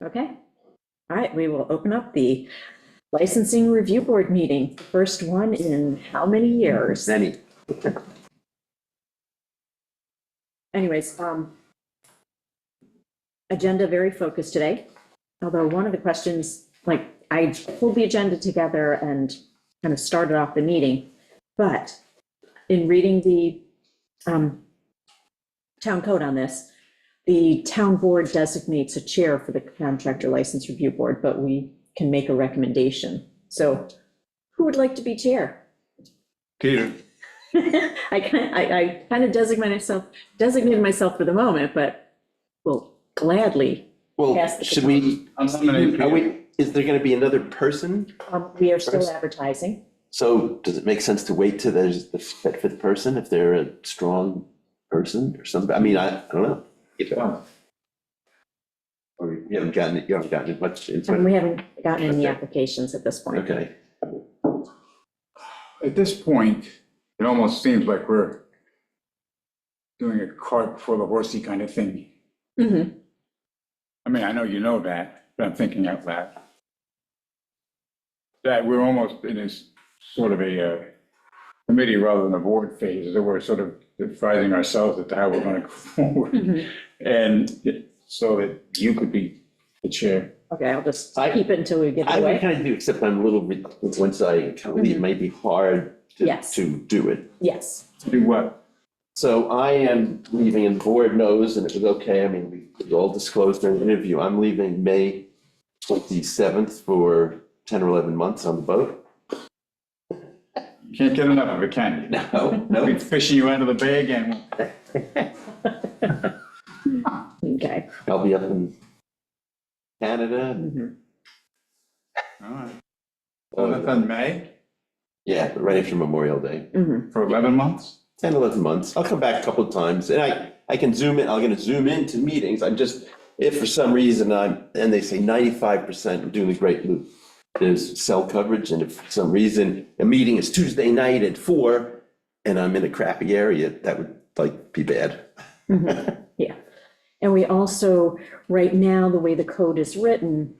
Okay. All right, we will open up the licensing review board meeting. First one in how many years? Many. Anyways, agenda very focused today. Although one of the questions, like I pulled the agenda together and kind of started off the meeting, but in reading the town code on this, the town board designates a chair for the contractor license review board, but we can make a recommendation. So who would like to be chair? Peter. I kind of designated myself for the moment, but will gladly Well, pass the should baton. we, is there gonna be another person? We are still First. advertising. So does it make sense to wait till there's the fifth person, if they're a strong person or something? I mean, I don't know. Or you haven't gotten it much And into we it? haven't gotten any Okay. applications at this point. Okay, At this point, it almost seems like we're doing a cart before the horsey kind of thing. Mhm. I mean, I know you know that, but I'm thinking out loud. That we're almost in this sort of a committee rather than a board phase, that we're sort of advising ourselves as to how we're going to go forward. Mhm. And so that you could be the chair. Okay, I'll just I- keep it until we get I it would away. kind of do, except I'm a little, once I kind of leave, it might be hard Yes. to do it. Yes. To do what? So I am leaving, and the board knows, and it was okay, I mean, we all disclosed during the interview, I'm leaving May 27th for 10 or 11 months on the boat. You can't get enough of it, can you? No, I'll be no. fishing you out of the bay again. Okay. I'll be up in Canada. Mhm. All right. uh, That's in May Yeah, right after Memorial Day, Mhm. for 11 months? 10, 11 months. I'll come back a couple of times, and I can zoom in, I'm gonna zoom into meetings. I'm just, if for some reason and they say 95%, I'm doing a great loop. There's cell coverage, and if for some reason a meeting is Tuesday night at 4, and I'm in a crappy area, that would like be bad. Yeah. And we also, right now, the way the code is written,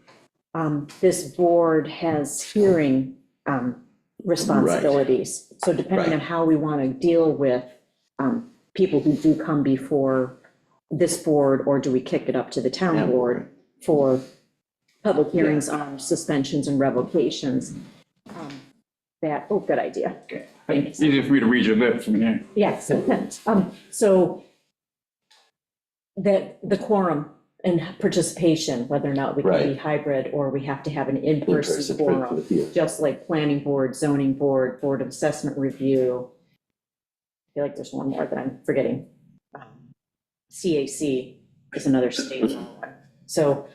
this board has hearing responsibilities. So depending on Right. how we want to deal with people who do come before this board, or do we kick it up to the town Town board board. for public hearings on suspensions and revocations? Good idea. Thanks. Easy for me to read your lips from here. Yes. So that the quorum and participation, whether or not we can be Right. hybrid or we have to have an In-person in-person for quorum, the hearing. just like planning board, zoning board, board of assessment review. I feel like there's one more that I'm forgetting. CAC is another state law one. So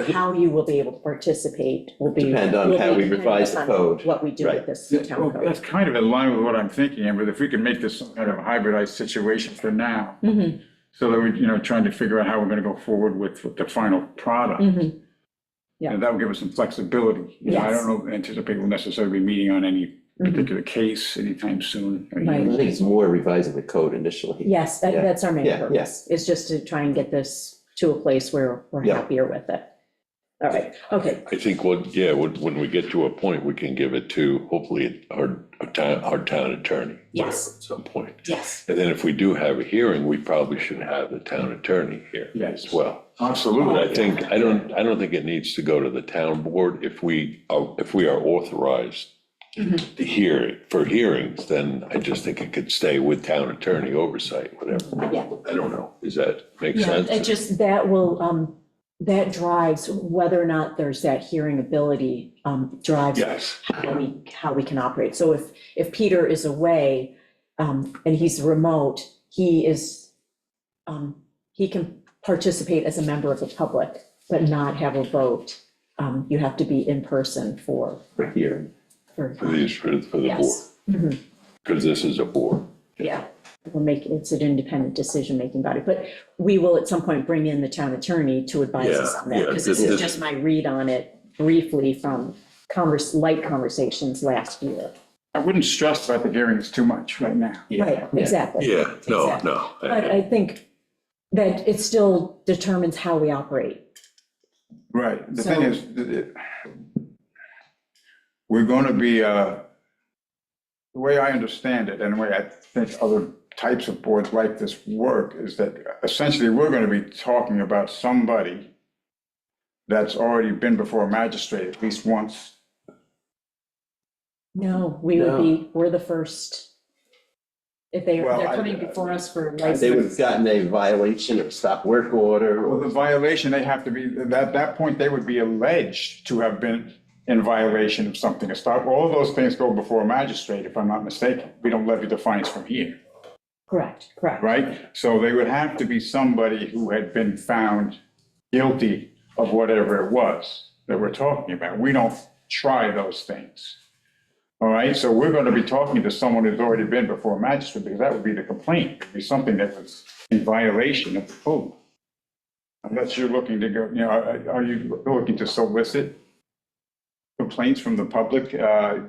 how you will be able to participate will be. Depend on will how be we revise the dependent on code. What we do Right. with this Well, town code. that's kind of in line with what I'm thinking, but if we could make this some kind of a hybridized situation for now, Mhm, so that we, trying to figure out how we're gonna go forward with the final product. mhm. Yeah. And that will give us some flexibility. I Yes. don't anticipate we'll necessarily be meeting on any particular case anytime soon. Mm-hmm. Right. I think it's more revising the code initially. Yes, Yeah. that's our main Yeah, purpose, is just to try and get this to a place where we're Yeah. happier with it. All right, okay, I think when we get to a point, we can give it to hopefully our town attorney. Yes. At some point. yes, And then if we do have a hearing, we probably should have the town attorney here Yes. as well. But Absolutely. I think, I don't think it needs to go to the town board. If we are authorized Mm-hmm. to hear, for hearings, then I just think it could stay with town attorney oversight, whatever. yeah. I don't know. Does that make Yeah, sense? it just, that will, that drives whether or not there's that hearing ability, drives Yes. how we can operate. So if Peter is away, and he's remote, he can participate as a member of the public, but not have a vote. You have to be in person for. For hearing. For the board, Yes. Mhm. because this is a board. Yeah, it's an independent decision-making body, but we will at some point bring in the town attorney to advise us on that, Yeah, because this this is is- just my read on it briefly from light conversations last year. I wouldn't stress about the hearings too much right now. Right, exactly. Yeah, no, Exactly. no. But I think that it still determines how we operate. Right, the So- thing is, we're gonna be, the way I understand it, and the way I think other types of boards like this work, is that essentially we're gonna be talking about somebody that's already been before a magistrate at least once. No, we would be, we're the first. If they're Well, I- coming before us for They would have license. gotten a violation or stop work order Well, the or, violation, they have to be, at that point, they would be alleged to have been in violation of something. All of those things go before a magistrate, if I'm not mistaken. We don't levy the fines from here, Correct, correct. right? So they would have to be somebody who had been found guilty of whatever it was that we're talking about. We don't try those things. All right, so we're going to be talking to someone who's already been before a magistrate, because that would be the complaint. It would be something that was in violation of the code. Unless you're looking to go, are you looking to solicit complaints from the public at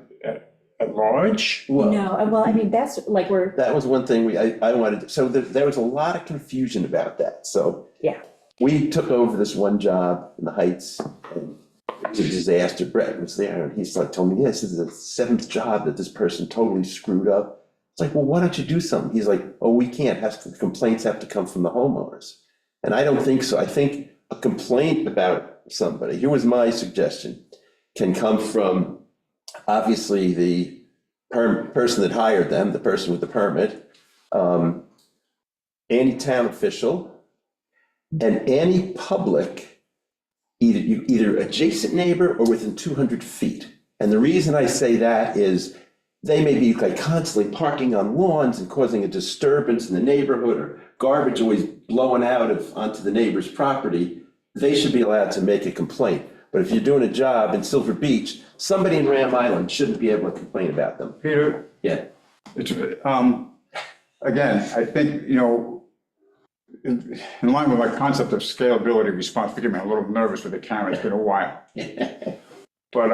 large? well, No, well, I mean, that's like that was one thing I wanted, so there was a lot of confusion about that, so. Yeah. We took over this one job in the Heights, and it was a disaster. Brett was there, and he's like, told me, yes, this is the 7th job that this person totally screwed up. It's like, well, why don't you do something? He's like, oh, we can't, the complaints have to come from the homeowners. And I don't think so. I think a complaint about somebody, here was my suggestion, can come from, obviously, the person that hired them, the person with the permit, any town official, and any public, either adjacent neighbor or within 200 feet. And the reason I say that is they may be like constantly parking on lawns and causing a disturbance in the neighborhood, or garbage always blowing out onto the neighbor's property. They should be allowed to make a complaint. But if you're doing a job in Silver Beach, somebody in Ram Island shouldn't be able to complain about them. Peter, Yeah. it's, again, I think, in line with my concept of scalability response, forgive me, I'm a little nervous with the camera, it's been a while. But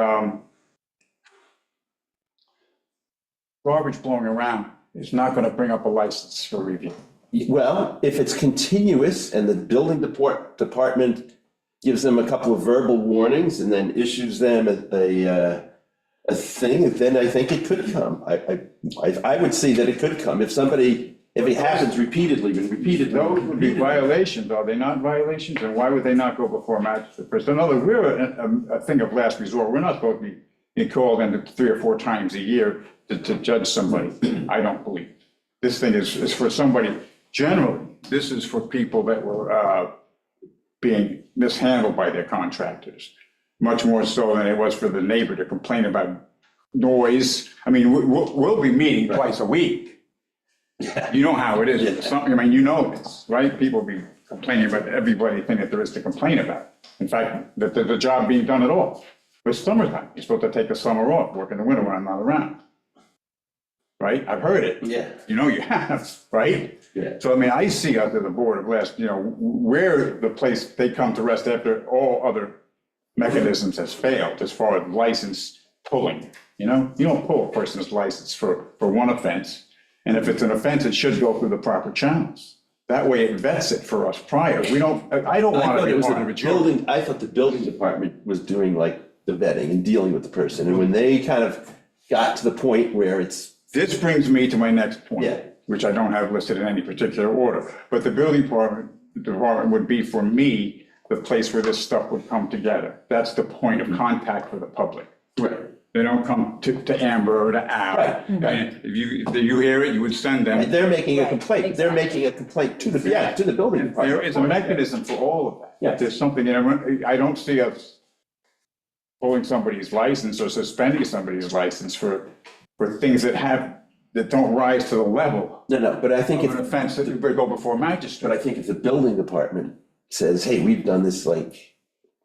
garbage blowing around is not going to bring up a license for review. Well, if it's continuous and the building department gives them a couple of verbal warnings and then issues them a thing, then I think it could come. I would see that it could come if it happens repeatedly and repeatedly. Those would be violations, are they not violations? And why would they not go before a magistrate first? In other words, we're a thing of last resort. We're not supposed to be called in 3 or 4 times a year to judge somebody. I don't believe. This thing is for somebody, generally, this is for people that were being mishandled by their contractors, much more so than it was for the neighbor to complain about noise. I mean, we'll be meeting twice a week. You know how it is. Yeah. Something, I mean, you know this, right? People be complaining about everything that there is to complain about. In fact, the job being done at all. It's summertime. You're supposed to take the summer off, work in the winter when I'm not around. Right? I've heard it. Yeah. You know you have, right? Yeah. So, I mean, I see out there the board of last, where the place they come to rest after all other mechanisms has failed as far as license pulling. You don't pull a person's license for one offense. And if it's an offense, it should go through the proper channels. That way it vets it for us prior. I don't I want thought to it be was part of the a jury. building, I thought the building department was doing like the vetting and dealing with the person. And when they kind of got to the point where it's, This brings me to my next point, Yeah. which I don't have listed in any particular order. But the building department would be, for me, the place where this stuff would come together. That's the point of contact for the public. They don't come to Amber or to Al. Right. And if you hear it, you would send them. they're making a Right, complaint, they're exactly. making a complaint to the building department. There is a mechanism for all of that. Yeah. If there's something, I don't see us pulling somebody's license or suspending somebody's license for things that don't rise to the level No, but I think of an if, offense that would go before a but I magistrate. think if the building department says, hey, we've done this, like,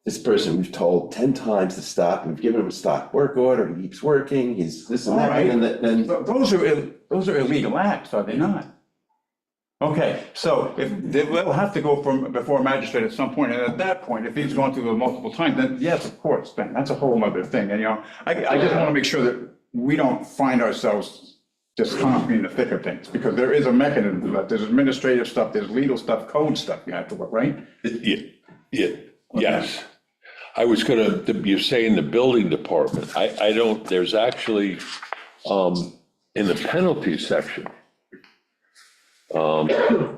this person we've told 10 times to stop, we've given him a stop work order, he keeps working, he's this and All that, right. and then, Those are illegal acts, are they not? Okay, so if they'll have to go before a magistrate at some point, and at that point, if he's gone through it multiple times, then yes, of course, then that's a whole other thing. And I just want to make sure that we don't find ourselves just can't be in the thick of things, because there is a mechanism, but there's administrative stuff, there's legal stuff, code stuff you have to work, right? Yeah, yes. I was gonna, you're saying the building department, I don't, there's actually, in the penalty section, the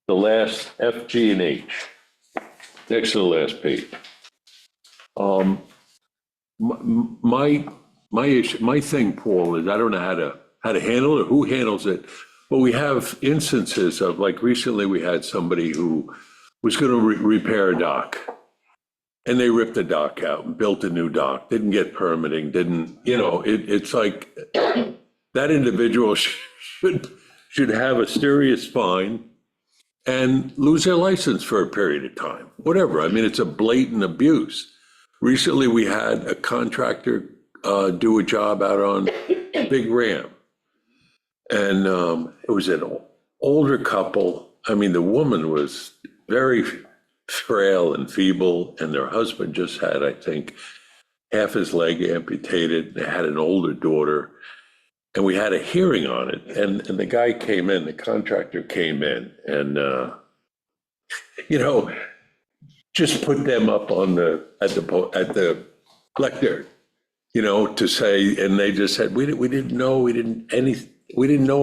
last F, G, and H, next to the last page. My issue, my thing, Paul, is I don't know how to handle it, who handles it, but we have instances of, like, recently we had somebody who was gonna repair a dock, and they ripped the dock out and built a new dock, didn't get permitting, didn't, it's like, that individual should have a serious fine and lose their license for a period of time, whatever. I mean, it's a blatant abuse. Recently, we had a contractor do a job out on Big Ram. And it was an older couple. I mean, the woman was very frail and feeble, and their husband just had, I think, half his leg amputated. They had an older daughter. And we had a hearing on it, and the guy came in, the contractor came in, and, just put them up on at the lectern, to say, and they just said, we didn't know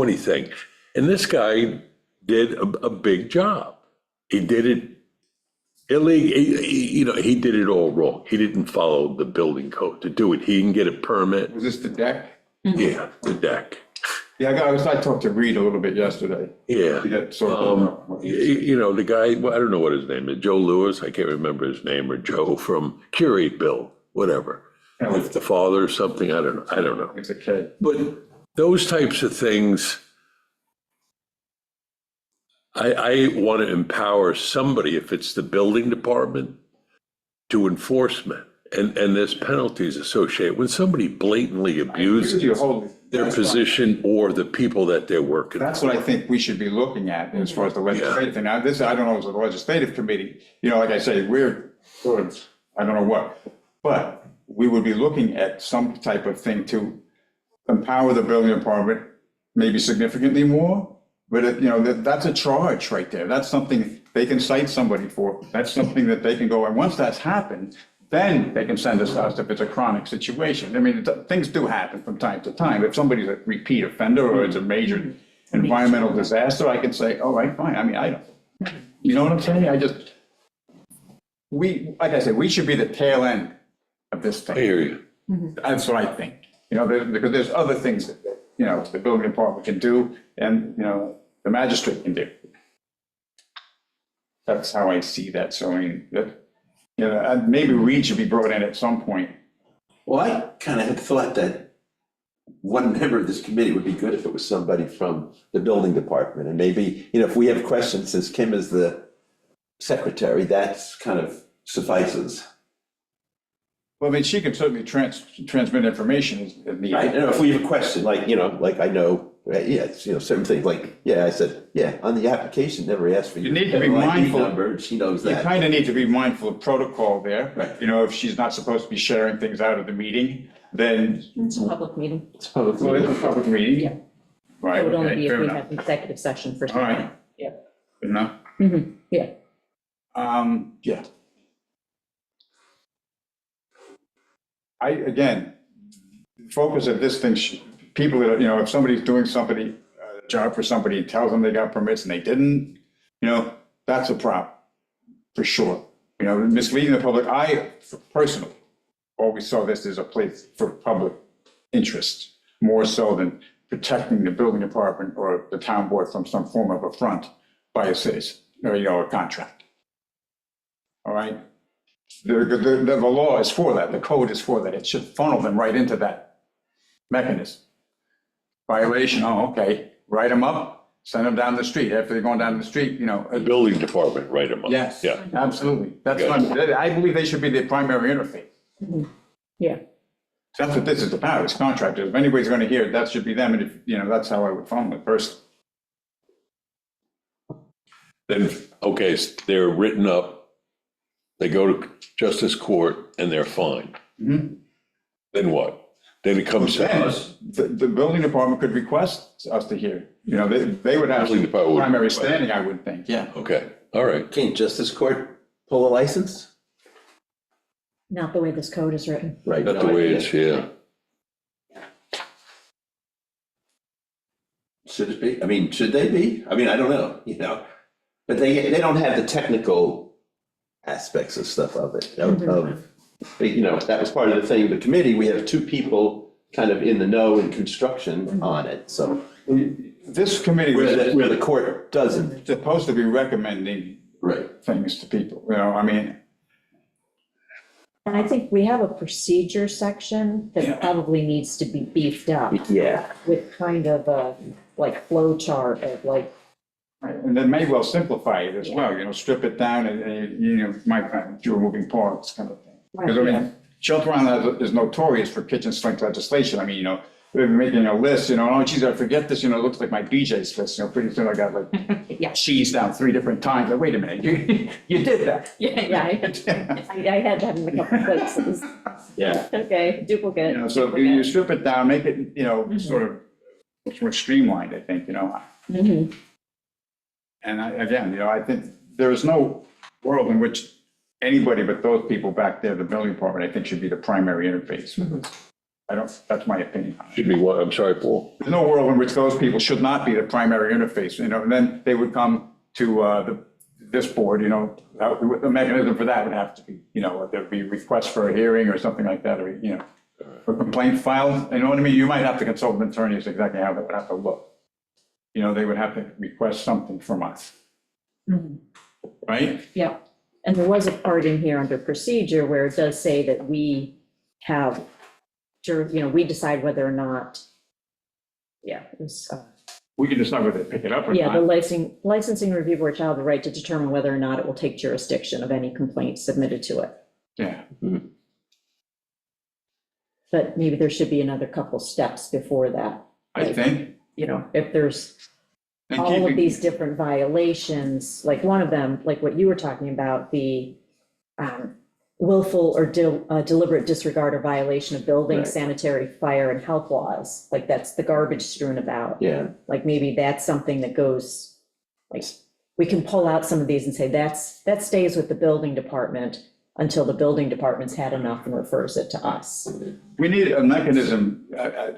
anything. And this guy did a big job. He did it illegally, he did it all wrong. He didn't follow the building code to do it. He didn't get a permit. Was this the deck? Yeah, the deck. Yeah, I talked to Reed a little bit yesterday. Yeah. To get sort of, The guy, well, I don't know what his name is, Joe Lewis, I can't remember his name, or Joe from Curate Bill, whatever. With the father or something, I don't know. it's a kid. But those types of things, I want to empower somebody, if it's the building department, to enforcement. And there's penalties associated when somebody blatantly abuses their position or the people that they're working with. That's what I think we should be looking at as far as the legislative thing. Now, this, I don't know, as a legislative committee, like I say, we're sort of, I don't know what, but we would be looking at some type of thing to empower the building department, maybe significantly more, but that's a charge right there. That's something they can cite somebody for. That's something that they can go, and once that's happened, then they can send us out if it's a chronic situation. I mean, things do happen from time to time. If somebody's a repeat offender or it's a major environmental disaster, I can say, all right, fine. I mean, I don't, you know what I'm saying? Like I said, we should be the tail end of this thing. I hear you. That's what I think. Because there's other things that, the building department can do and, the magistrate can do. That's how I see that. So, I mean, maybe Reed should be brought in at some point. Well, I kind of had thought that one member of this committee would be good if it was somebody from the building department. And maybe, if we have questions, since Kim is the secretary, that's kind of suffices. Well, I mean, she can certainly transmit information as needed. Right, if we have a question, like I know, certain things, I said, on the application, never asked for You need to be mindful. Number, she knows You that. kind of need to be mindful of protocol there. Right. If she's not supposed to be sharing things out of the meeting, then, It's a public meeting. It's public. well, it's a public meeting. Yeah. Right, It would only okay, be if fair we enough. have executive session for All something. right. Yeah. Good enough. Yeah. Yeah. Again, focus of this thing, people that, if somebody's doing somebody, a job for somebody, and tells them they got permits and they didn't, that's a problem, for sure. Misleading the public, I personally always saw this as a place for public interest, more so than protecting the building department or the town board from some form of affront by a citizen, or, a contract. All right? The law is for that, the code is for that, it should funnel them right into that mechanism. Violation, okay, write them up, send them down the street, after they're going down the street, The building department, write them up. yes, Yeah. absolutely. That's what I believe they should be the primary interface. Yeah. That's what this is about, it's contractors. If anybody's gonna hear it, that should be them, and if, that's how I would funnel it first. Then, okay, so they're written up, they go to justice court and they're fined. Mhm. Then what? then it comes to Then, us. the building department could request us to hear, you know, they would have Building department would primary request. standing, I would think, yeah. Okay, all right. Can't justice court pull a license? Not the way this code is written. Right. Not the way it's, yeah. Should it be? I mean, should they be? I mean, I don't know, you know, but they don't have the technical aspects of stuff of it, you know, that was part of the thing, the committee, we have two people kind of in the know in construction on it, so. This committee Where the was court doesn't. supposed to be recommending Right. things to people, you know, I mean, And I think we have a procedure section Yeah. that probably needs to be beefed up Yeah. with kind of a, like, flow chart of like, right, and then may well simplify it as well, you know, strip it down and, you know, might find fewer moving parts kind of thing. Because I Right, yeah. mean, Shelter Island is notorious for kitchen sink legislation. I mean, you know, they're making a list, you know, oh geez, I forget this, you know, it looks like my BJ's list, you know, pretty soon I got like yeah, cheese down 3 different times. Like, wait a minute, you did that. yeah, I had that in a couple places. Yeah. Okay, duplicate. You know, so if you strip it down, make it, you know, sort of more streamlined, I think, you know. Mhm. And again, you know, I think there is no world in which anybody but those people back there, the building department, I think should be the primary interface. I don't, that's my opinion on it. Should be what, I'm sorry, Paul? There's no world in which those people should not be the primary interface, you know, and then they would come to this board, you know, the mechanism for that would have to be, you know, there'd be requests for a hearing or something like that, or, you know, for complaint filed, you know what I mean? You might have to consult an attorney as exactly how that would have to look. You know, they would have to request something from us, Mhm. right? Yeah, and there was a part in here under procedure where it does say that we have, you know, we decide whether or not, yeah, it was, We can decide whether to pick it up or yeah, the not. licensing review board shall have the right to determine whether or not it will take jurisdiction of any complaints submitted to it. Yeah, But maybe there should be another couple steps before that. I think. You know, if there's And all of keeping- these different violations, like one of them, like what you were talking about, the willful or deliberate disregard or violation of building, Right. sanitary, fire, and health laws, like that's the garbage strewn about. Yeah. Like maybe that's something that goes, like, we can pull out some of these and say, that stays with the building department until the building department's had enough and refers it to us. We need a mechanism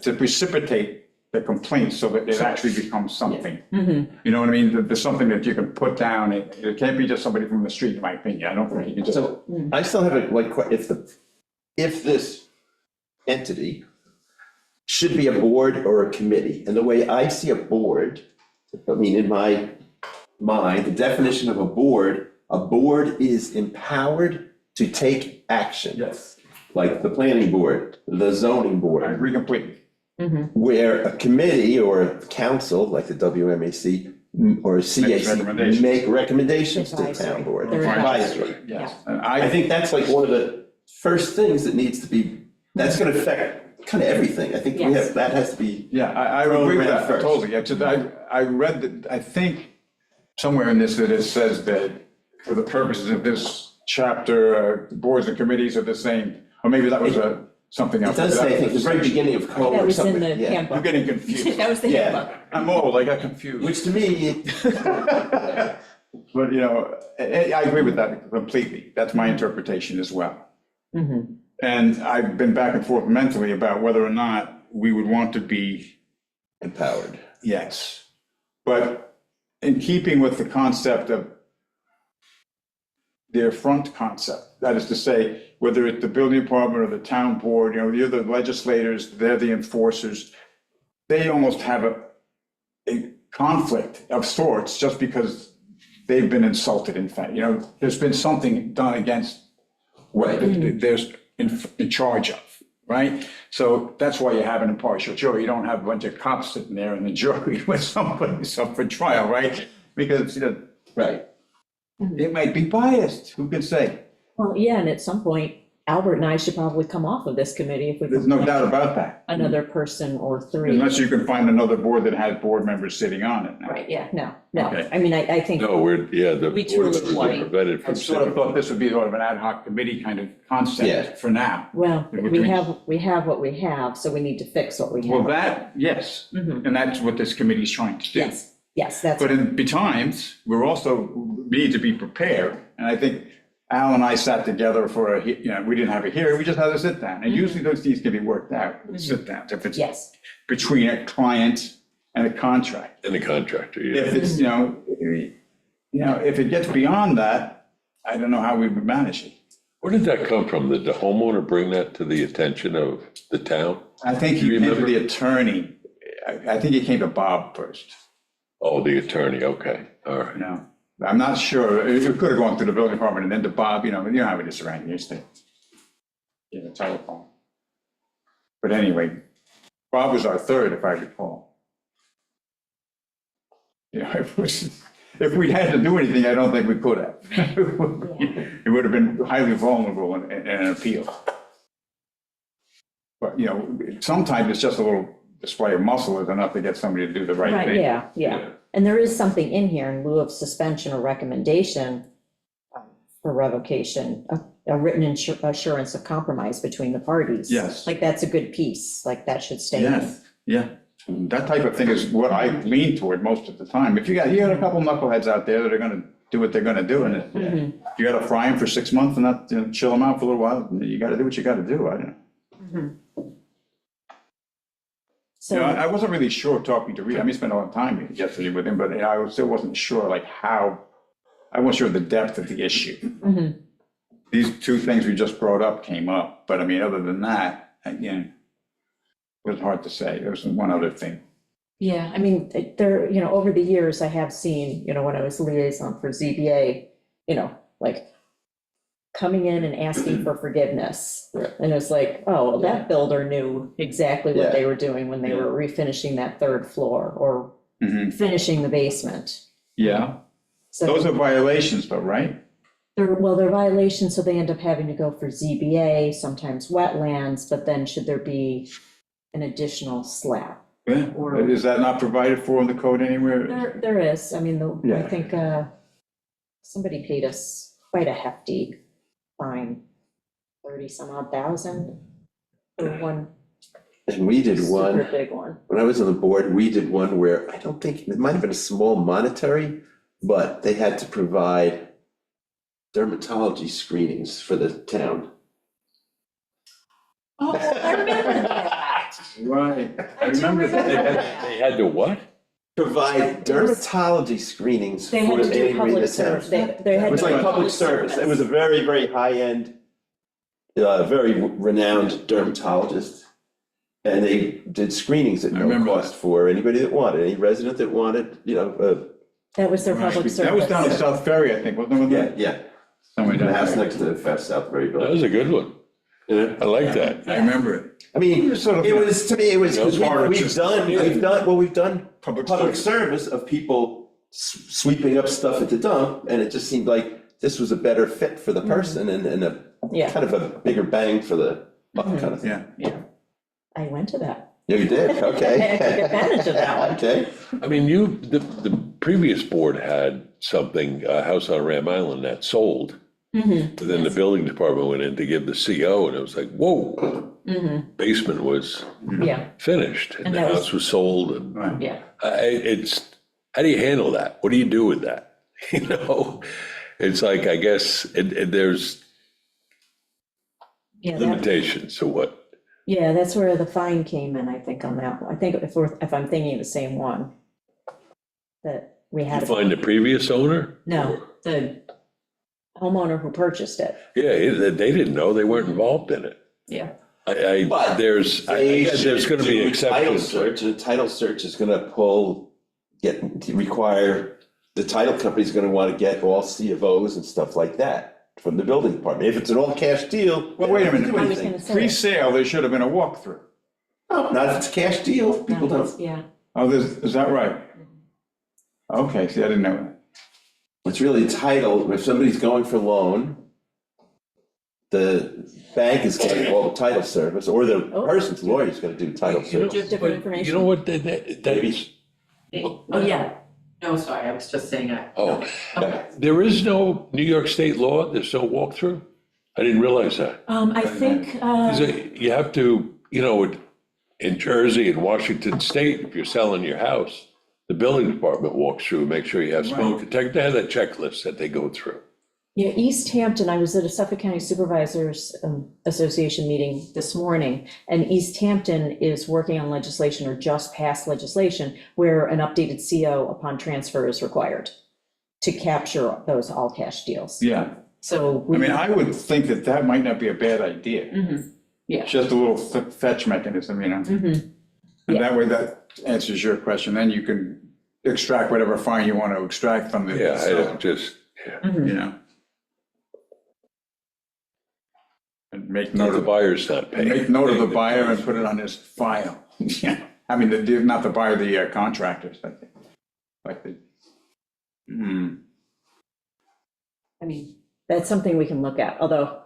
to precipitate the complaint so that it actually becomes something. You know what I mean? There's something that you can put down. It can't be just somebody from the street, in my opinion. I don't think you can just. So I still have a, like, if this entity should be a board or a committee, and the way I see a board, I mean, in my mind, the definition of a board is empowered to take action. Yes, Like the planning board, the zoning I board, agree completely. where a committee or a council, like the WMAC or a CAC, recommendations. make recommendations to the Advisory. town board. They're Advisory. Yes. And I think that's like one of the first things that needs to be, that's gonna affect kind of everything. I think we Yes. have, that has to be, Yeah, I Throw agree it with in that, first. totally. I read that, I think somewhere in this that it says that for the purposes of this chapter, boards and committees are the same, or maybe that was something it else. does say, I think, the very beginning of code That or was in something, the yeah. I'm handbook. getting confused. That was the Yeah. handbook. I'm old, I got confused. Which to me, But, you know, I agree with that completely. That's my interpretation as well. And I've been back and forth mentally about whether or not we would want to be, empowered. yes. But in keeping with the concept of the affront concept, that is to say, whether it's the building department or the town board, you know, you're the legislators, they're the enforcers, they almost have a conflict of sorts just because they've been insulted, in fact, you know, there's been something done against what there's in charge of, right? So that's why you have an impartial jury. You don't have a bunch of cops sitting there in the jury when somebody's up for trial, right? Because, you know, Right. it might be biased, who can say? Well, yeah, and at some point, Albert and I should probably come off of this committee if we There's can no find doubt about that, another person or three. unless you can find another board that has board members sitting on it now. Right, yeah, no, Okay. I mean, I think, No, the We board truly members are like- prevented I from sort of sitting. thought this would be sort of an ad hoc committee kind of Yeah. concept for now. well, Which we means- have what we have, so we need to fix what we Well, have. that, yes, Mhm. and that's what this committee is trying to do. Yes, that's, But in times, we're also need to be prepared, and I think Al and I sat together for we didn't have a hearing, we just had a sit down, and usually those things can be worked out, with sit downs, if it's yes, between a client and a contract. And the contractor, yeah. If it's, if it gets beyond that, I don't know how we would manage it. Where did that come from? Did the homeowner bring that to the attention of the town? I think Do you he came to remember? the attorney, I think he came to Bob first, Oh, the attorney, okay, all right. I'm not sure, it could have gone through the building department and then to Bob, you know how it is around here, state. Yeah, telephone. But anyway, Bob was our third, if I recall. Yeah, if we had to do anything, I don't think we could have. It would have been highly vulnerable in an appeal. But, sometimes it's just a little display of muscle is enough to get somebody to do the right right, thing. yeah. And there is something in here in lieu of suspension or recommendation for revocation, a written assurance of compromise between the parties. Yes. Like, that's a good piece, like, that should stay in. Yes, yeah. That type of thing is what I lean toward most of the time. If you got a couple knuckleheads out there that are gonna do what they're gonna do, and you gotta fry them for 6 months and not, chill them out for a little while, you gotta do what you gotta do, I don't know. So, I wasn't really sure talking to Reed, I spent a lot of time yesterday with him, but I still wasn't sure like how, I wasn't sure the depth of the issue. mhm. These two things we just brought up came up, but other than that, again, it was hard to say. There was one other thing. Yeah, I mean, there, over the years, I have seen, when I was liaison for ZBA, like, coming in and asking for forgiveness. Right. And it's like, oh, well, that builder knew exactly what Yeah. they were doing when they were refinishing that third floor or finishing the basement. Yeah, So those are violations though, right? they're violations, so they end up having to go for ZBA, sometimes wetlands, but then should there be an additional slab? Yeah. Or- Is that not provided for in the code anywhere? There is, I mean, I Yeah. think somebody paid us quite a hefty fine, 30 some odd thousand for one And we did super one, big one. when I was on the board, we did one where I don't think, it might have been a small monetary, but they had to provide dermatology screenings for the town. Oh, I remember that. Right. I do remember that. They had to what? Provide dermatology screenings They had for to do anybody in public the service, town. they had It was to do like public service. It was a very, very high-end, very renowned dermatologist. And they did screenings at I no remember cost that. for anybody that wanted, any resident that wanted, That was their public service. That was down at South Ferry, I think, wasn't it? yeah. Somewhere The down house there. next to the Southbury That building. was a good one. Yeah. I like that. I remember it. I mean, Sort of- it was, to me, it was, You know, 'cause part of we've just- done Public public service. service of people sweeping up stuff at the dump, and it just seemed like this was a better fit for the person and a Yeah, kind of a bigger bang for the buck kind of thing. Yeah. I went to that. Yeah, you did, okay. I took advantage of that one. Okay, I mean, the previous board had something, a house on Ram Island that sold. Mhm. But then the building department went in to give the CO and it was like, whoa, Mhm. basement was Yeah, finished and And the that was- house was sold and Right. yeah. how do you handle that? What do you do with that? It's like, I guess, there's Yeah, limitations to what, yeah, that's where the fine came in, I think, on that one. I think if I'm thinking of the same one, that we you had, find the previous owner? no, the homeowner who purchased it. Yeah, they didn't know, they weren't involved in it. Yeah. But There's gonna be do a title exceptions. search, and a title search is gonna require, the title company's gonna wanna get all C of Os and stuff like that from the building department. If it's an all-cash deal. Well, wait a they don't minute. do I was anything. gonna say. Pre-sale, there should have been a walkthrough. No, not if it's a cash deal, people No, don't. Yeah, Oh, is that right? Okay, see, I didn't know that. It's really a title, if somebody's going for loan, the bank is gonna do all the title service, or the Oh. person's lawyer is gonna do title You know- service. Do you have different You information? know what, that, Oh, yeah. No, sorry, I was just saying I. oh, Okay. there is no New York State law, there's no walkthrough? I didn't realize that. I think, Is it, you have to, you know, in Jersey and Washington State, if you're selling your house, the building department walks through, make sure you have smoke detector, they have that checklist that they go through. yeah, East Hampton, I was at a Suffolk County Supervisors Association meeting this morning, and East Hampton is working on legislation or just passed legislation where an updated CO upon transfer is required to capture those all cash deals. Yeah, So. I mean, I would think that that might not be a bad idea. Yeah. Just a little fetch mechanism, you know? Mhm. And that way that answers your question, then you can extract whatever fine you want to extract from the Yeah, I seller, don't just, yeah. you know? And make No, note the of, buyer's not paying. make note of the buyer and put it on his file. Yeah, I mean, not the buyer, the contractors, like the, I mean, that's something we can look at, although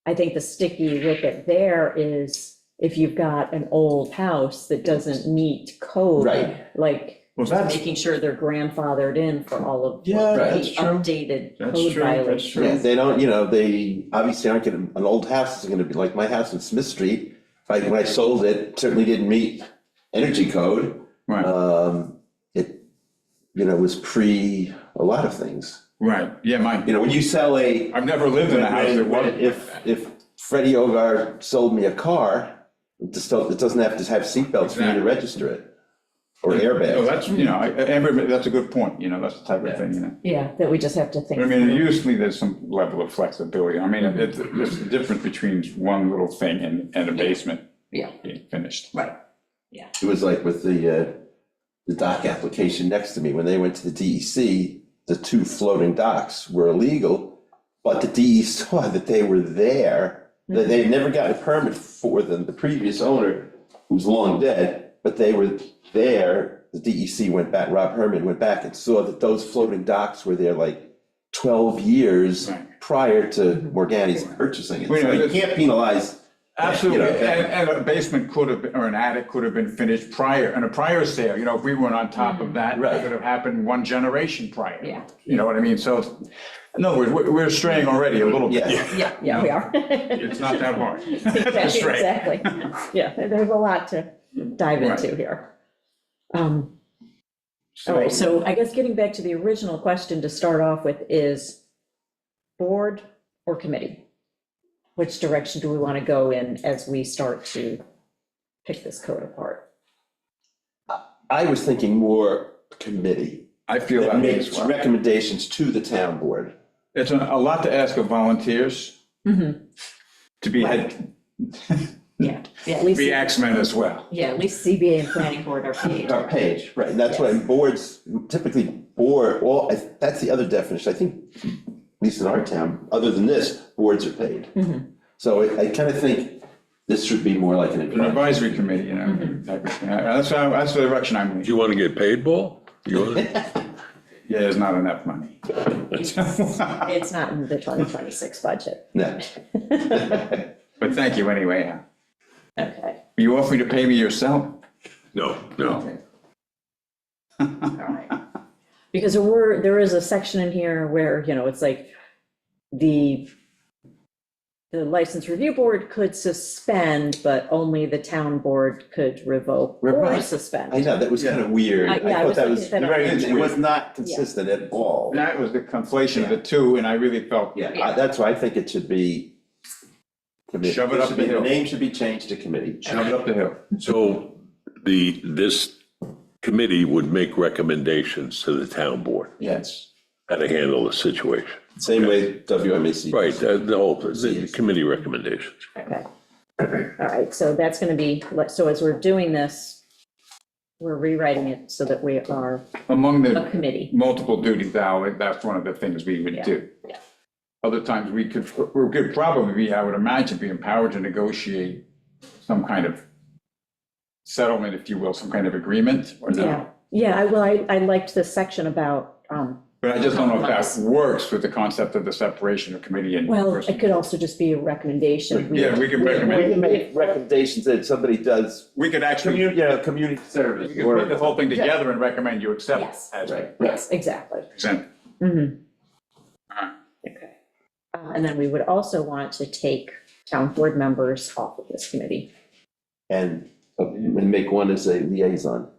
I think the sticky wicket there is if you've got an old house that doesn't meet code. Right. Like, well, that's, making sure they're grandfathered in for all of Yeah, the that's true. updated That's code true, that's violations. true. Yeah, they don't, you know, they obviously aren't gonna, an old house is gonna be like my house in Smith Street. When I sold it, certainly didn't meet energy code. right, It, you know, was pre a lot of things. right, yeah, You know, when you sell a, I've never lived in a house that was. if Freddie Ogar sold me a car, it doesn't have to have seatbelts for me to register it, or No, airbags. that's, you know, that's a good point, you know, that's the type of thing, you know. Yeah, that we just have to think. I mean, through. usually there's some level of flexibility. I mean, it's the difference between one little thing and a basement Yeah, being finished. right. It was like with the dock application next to me, when they went to the DEC, the 2 floating docks were illegal, but the DEC saw that they were there, that they had never gotten a permit for them, the previous owner, who's long dead, but they were there, the DEC went back, Rob Herman went back and saw that those floating docks were there like 12 years Right. prior to Morgani's purchasing it. Well, So you know, you can't penalize. Absolutely, You know, and a basement could have, or an attic could have been finished prior, in a prior sale, you know, if we weren't on top of that, it Right. could have happened one generation prior. Yeah. You know what I mean? So, in other words, we're straying already a little bit. Yeah. Yeah, we are. It's not that hard. That's Exactly, right. exactly. Yeah, there's a lot to dive into here. All right, so I guess getting back to the original question to start off with is board or committee? Which direction do we want to go in as we start to pick this code apart? I was thinking more committee. I feel That that way makes as well. recommendations to the town board. It's a lot to ask of volunteers to be head, Yeah, at least, be axemen as well. yeah, at least CBA and planning board are paid. Our page, right, and that's what boards, typically board, well, that's the other definition, I think, at least in our town, other than this, boards are paid. So I kind of think this should be more like an An advisory. advisory committee, you know, type of thing. That's the direction I'm Do leaning. you want to get paid, Paul? You want to? Yeah, there's not enough money. It's not in the 2026 budget. No. But thank you anyway. Okay, You offer to pay me yourself? No, no. all right. Because there is a section in here where, you know, it's like the license review board could suspend, but only the town board could revoke or Right. suspend. I know, that was kind of weird. I Yeah, I thought was that looking was, at that. Right, it was not consistent at all. That was the conflation of the two, and I really felt. Yeah, that's why I think it should be. committee. Shove it up the hill. name should be changed to committee. Shove it up the hill. So this committee would make recommendations to the town board Yes. how to handle the situation. Same way WMAC. Right, the committee recommendations. Okay. All right, so that's gonna be, so as we're doing this, we're rewriting it so that we are Among a the committee. multiple duties, Al, that's one of the things we would do. Yeah. Other times we could probably be, I would imagine, be empowered to negotiate some kind of settlement, if you will, some kind of agreement, or Yeah, no? yeah, I liked this section about But I just don't know if that works with the concept of the separation of committee and Well, person. it could also just be a recommendation. Yeah, we can We recommend, can make recommendations that somebody does we could actually, community service. we could put the whole thing together and recommend you accept Yes. as Right. Yes, exactly. exempt. Mhm. Alright. Okay. And then we would also want to take town board members off of this committee. And make one as a liaison.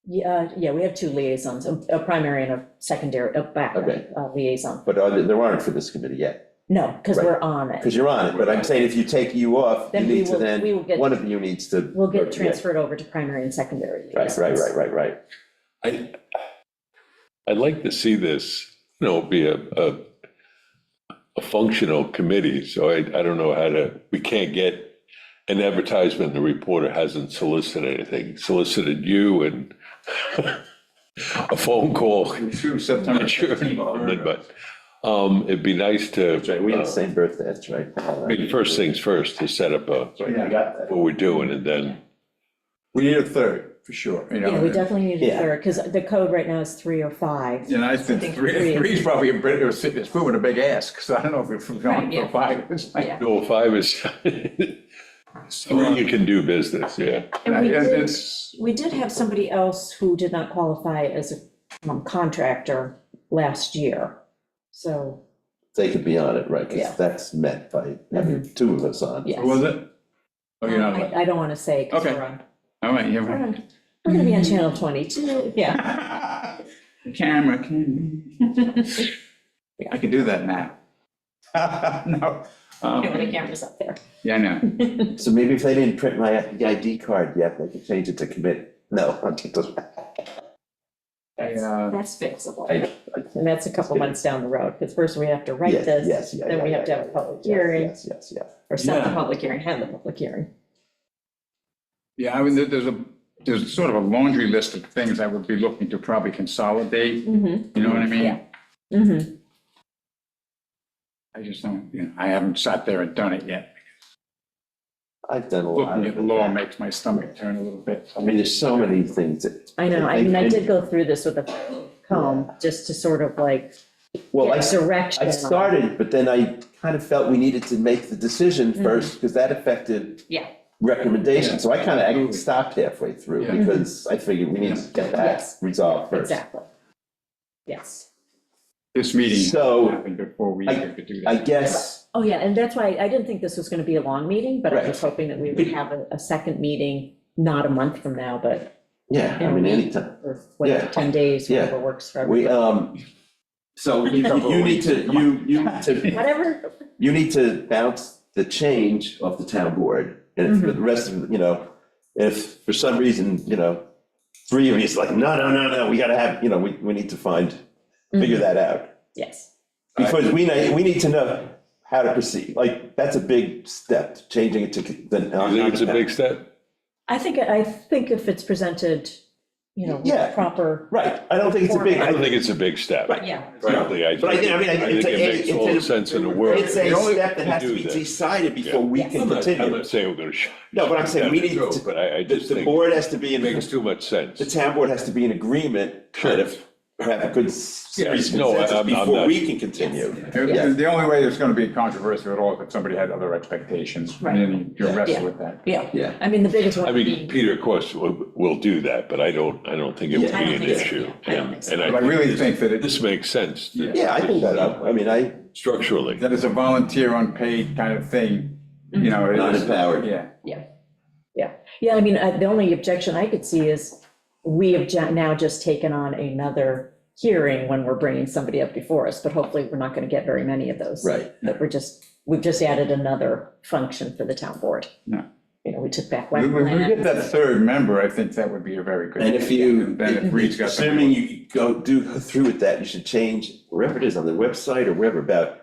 Yeah, we have two liaisons, a primary and a secondary, a backup Okay. liaison. But there aren't for this committee yet, No, because Right. we're on it. because you're on it, but I'm saying if you take you off, you Then we need to will- we will get- one of you needs to. We'll get yeah. transferred over to primary and secondary Right, liaisons. right. I'd like to see this, be a functional committee, so I don't know how to, we can't get an advertisement, the reporter hasn't solicited anything, solicited you and a phone call. Through September. Not sure, but it'd be nice to, That's right, we have the same birthday, that's right. I mean, first things first, to set up I got that. what we're doing, and then, We need a third, for sure, you know. Yeah, we definitely need a Yeah. third, because the code right now is 3 or 5. And I think think three three. is probably a bit, it's proving a big ask, because I don't know if we're going Right, yeah. for 5. It's like- Yeah. no, 5 is, 3 you can do business, yeah. And we And did, it's, we did have somebody else who did not qualify as a contractor last year. So, They could be on it, right, Yeah. because that's meant by having two of us on. yes. who was it? Oh, you're not, I don't want to say, because Okay. we're on, all right, we're yeah. on- we're going to be on channel 22, yeah. Camera, I can do that now. No. When the camera's up there. Yeah, I know. So maybe if they didn't print my ID card yet, they could change it to commit. No, I'm just. That's fixable. I- And that's a couple months down the road, because first we have to write Yes, this. yes, yeah, Then we yeah, have to yeah, have a yeah, public yes, hearing, Yes. or set the Yeah. public hearing, have the public hearing. Yeah, I mean, there's sort of a laundry list of things I would be looking to probably consolidate, Mm-hmm. you know what I mean? Yeah. Mm-hmm. I just don't, I haven't sat there and done it yet. I've done a lot Looking of at law it. makes my stomach turn a little bit. I mean, there's so many things that. I know, I mean, I did go through this with a comb, just to sort of like Well, get direction. I started, but then I kind of felt we needed to make the decision first, because that affected Yeah. recommendations. So I kind of Absolutely. stopped halfway through, Yeah. because I figured we need to get that Yes. resolved first. Exactly. Yes. This meeting So, happened before we could do that. I guess, Oh, yeah, and that's why I didn't think this was gonna be a long meeting, but I Right. was hoping that we would have a second meeting, not a month from now, but, yeah, I mean, anytime. or whatever, Yeah. 10 days, Yeah. whatever works for We, everybody. so you need to, you need to, Whatever, you need to bounce the change off the town board. And for the rest of, if for some reason, 3 of you is like, no, we gotta have, we need to figure that out. yes. Because we need to know how to proceed. Like, that's a big step, changing it to the. You think it's a big step? I think if it's presented, with Yeah. proper, Right, I don't think it's a big. I don't think it's a big step. Right. yeah. Frankly, I But I think, mean, I think it makes all the sense in the world. It's a The only- step that has to do be that. decided before we Yes. can I'm continue. not saying we're gonna. No, but I'm saying we need to- But I just The think board has to be it in, makes too much sense. the town board has to be in agreement, kind of, have a good serious Yes, no, consensus I'm before not- we can continue. The only way there's gonna be controversy at all is if somebody had other expectations, and then you wrestle Yeah. with that. Yeah, Yeah. I mean, the biggest one I would mean, be, Peter, of course, will do that, but I don't think it would be I don't an think so. issue. I don't And think so. and But I really think that this makes sense. Yeah, I think that, I mean, Structurally. that is a volunteer unpaid kind of thing, it is. Non-empowered. Yeah. yeah, I mean, the only objection I could see is we have now just taken on another hearing when we're bringing somebody up before us, but hopefully we're not gonna get very many of those. right. That we've just added another function for the town board. Yeah. We took back If we get that wetlands. third member, I think that would be a very good. And if you, Then if Reed's got some- assuming you go through with that, you should change wherever it is on the website or wherever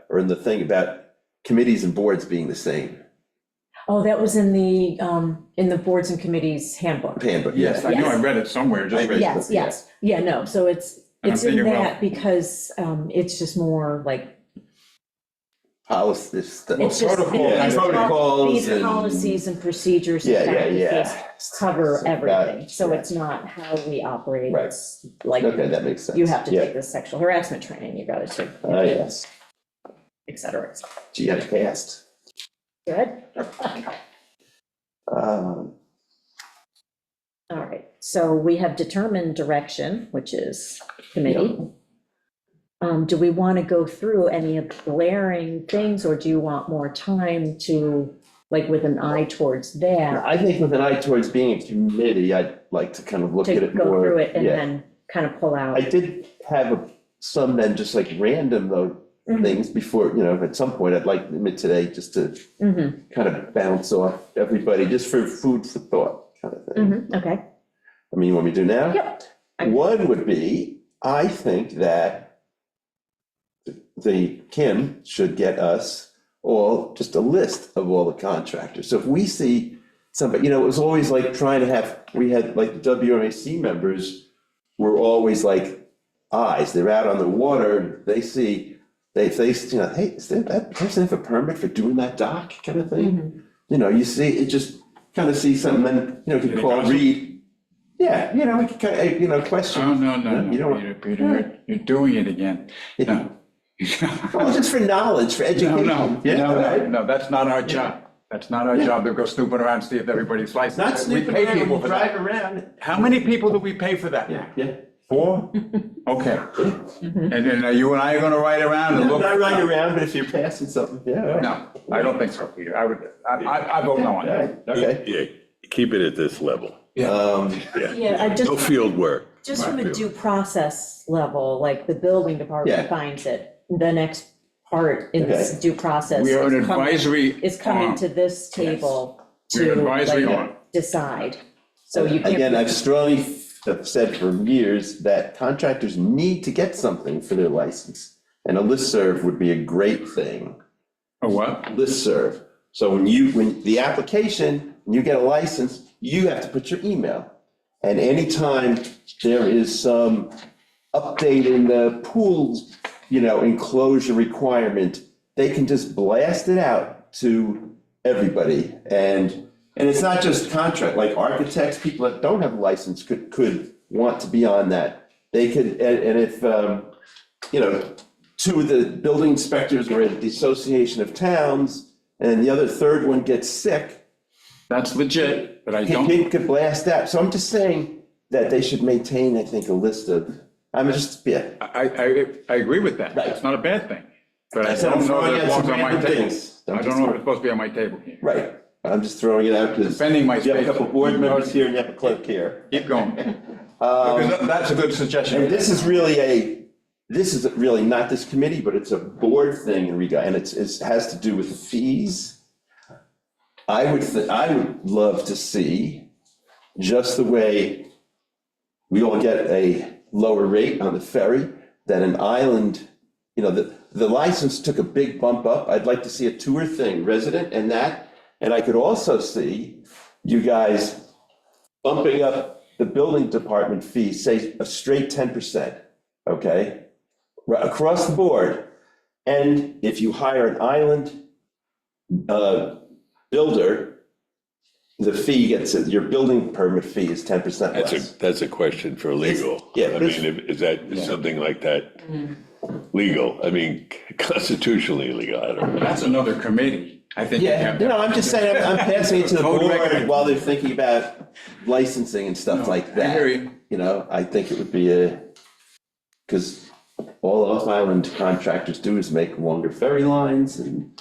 or in the thing about committees and boards being the same. Oh, that was in the boards and committees handbook. Handbook, Yes, yes. I know, I read it somewhere, just. I read it. Yes, yeah, no, so it's I'm in thinking, well- that because it's just more like policies. It's just- protocol, Yeah, kind of thing. protocols These and. policies and procedures and Yeah, yeah, practices yeah. cover So that- everything. So yeah. it's not how we operate. Right. It's like, Okay, that makes sense. you have to Yeah. take this sexual harassment training, you gotta take, Oh, yes. et cetera, et cetera. Gee, I passed. Good? Um, All right, so we have determined direction, which is committee. Do we want to go through any of the glaring things, or do you want more time to, like, with an eye towards that, I think with an eye towards being a committee, I'd like to kind of look at to it more. go through it and Yeah. then kind of pull out? I did have some then just like random though Mhm. things before, at some point, I'd like to admit today, just to Mhm, kind of bounce off everybody, just for food for thought kind of thing. mhm, okay, I mean, you want me to do now? yep. One would be, I think that the Kim should get us all just a list of all the contractors. So if we see somebody, it was always like trying to have, we had like the WMAC members were always like eyes. They're out on the water, they see, if they, hey, is that person have a permit for doing that dock kind of thing? You see, it just kind of see something, then, you could call, read. Yeah, we could kind of, question. Oh, no, You don't- Peter, you're doing it again. No. Well, just for knowledge, for education. No, that's not our job. That's not our job to go snooping around and see if everybody's licensed. Not We snooping pay around when people you for drive that. around. How many people do we pay for that? Yeah. 4? Okay. And then you and I are gonna ride around and look? Not running around, but if you're passing something, yeah. all right. No, I don't think so, Peter. I vote no on All that. right, okay. Yeah, keep it at this level. Yeah, I just. No field work. Just from a due process level, like the building department Yeah. finds it, the next part in this Okay. due process. We are an is coming- advisory Is coming arm. to this table We're to advisory like, arm. decide. So you can't. Again, I've strongly have said for years that contractors need to get something for their license. And a listserv would be a great thing. A what? Listserv. So when the application, when you get a license, you have to put your email. And anytime there is some update in the pool's, enclosure requirement, they can just blast it out to everybody. And it's not just contract, like architects, people that don't have a license could want to be on that. They could, and if, two of the building inspectors were at the Association of Towns, and the third one gets sick, That's legit, but I he don't, could blast that. So I'm just saying that they should maintain, I think, a list of, I agree with that. Right. It's not a bad thing. But I I said I'm don't know throwing that it out some belongs on my random table. things. I don't know if it's supposed to be on my table here. right. I'm just throwing it out because Defending my you have a space. couple board members here and you have a clerk here. Keep going. Because that's a good suggestion. And this is really not this committee, but it's a board thing in regard, and it has to do with the fees. I would love to see, just the way we all get a lower rate on the ferry, that an island, the license took a big bump up. I'd like to see a tour thing, resident and that. And I could also see you guys bumping up the building department fees, say a straight 10%, okay? Right across the board. And if you hire an island builder, the fee your building permit fee is 10% less. That's a question for legal. Yeah, I but it's- mean, is that something like that legal? I mean, constitutionally legal, I don't know. That's another committee. I think. we Yeah, have- I'm just saying, I'm passing it to the Code board recommend- while they're thinking about licensing and stuff like I that. hear you. I think it would be because all off-island contractors do is make longer ferry lines and,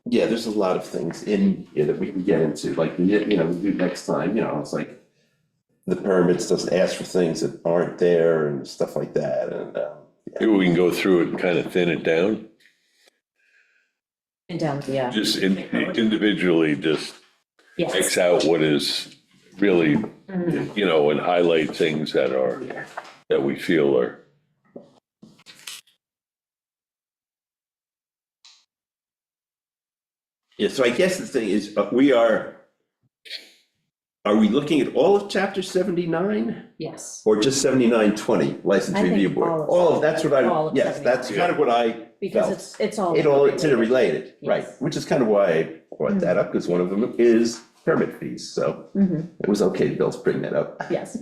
yeah, there's a lot of things in here that we can get into, like, we do next time, it's like the permits doesn't ask for things that aren't there and stuff like that, and, Maybe we can go through it and kind of thin it down, And down, yeah. just individually, just Yes. X out what is really, and highlight things that we feel are. yeah, so I guess the thing is, we are are we looking at all of chapter 79 Yes, or just 7920 license I think review board? all of All of, that's what all I, of yes, that's 79. kind of what I because felt. it's all. It's interrelated, right, Yes. which is kind of why I brought that up, because one of them is permit fees, so Mhm, it was okay, Bill, to bring that up. yes.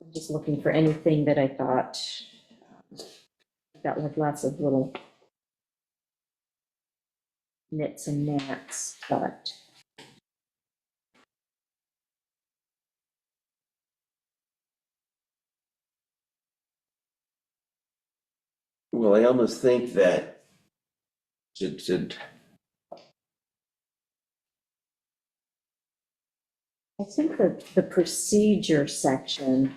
I'm just looking for anything that I thought got like lots of little nits and gnats, but Well, I almost think that should, I think that the procedure section.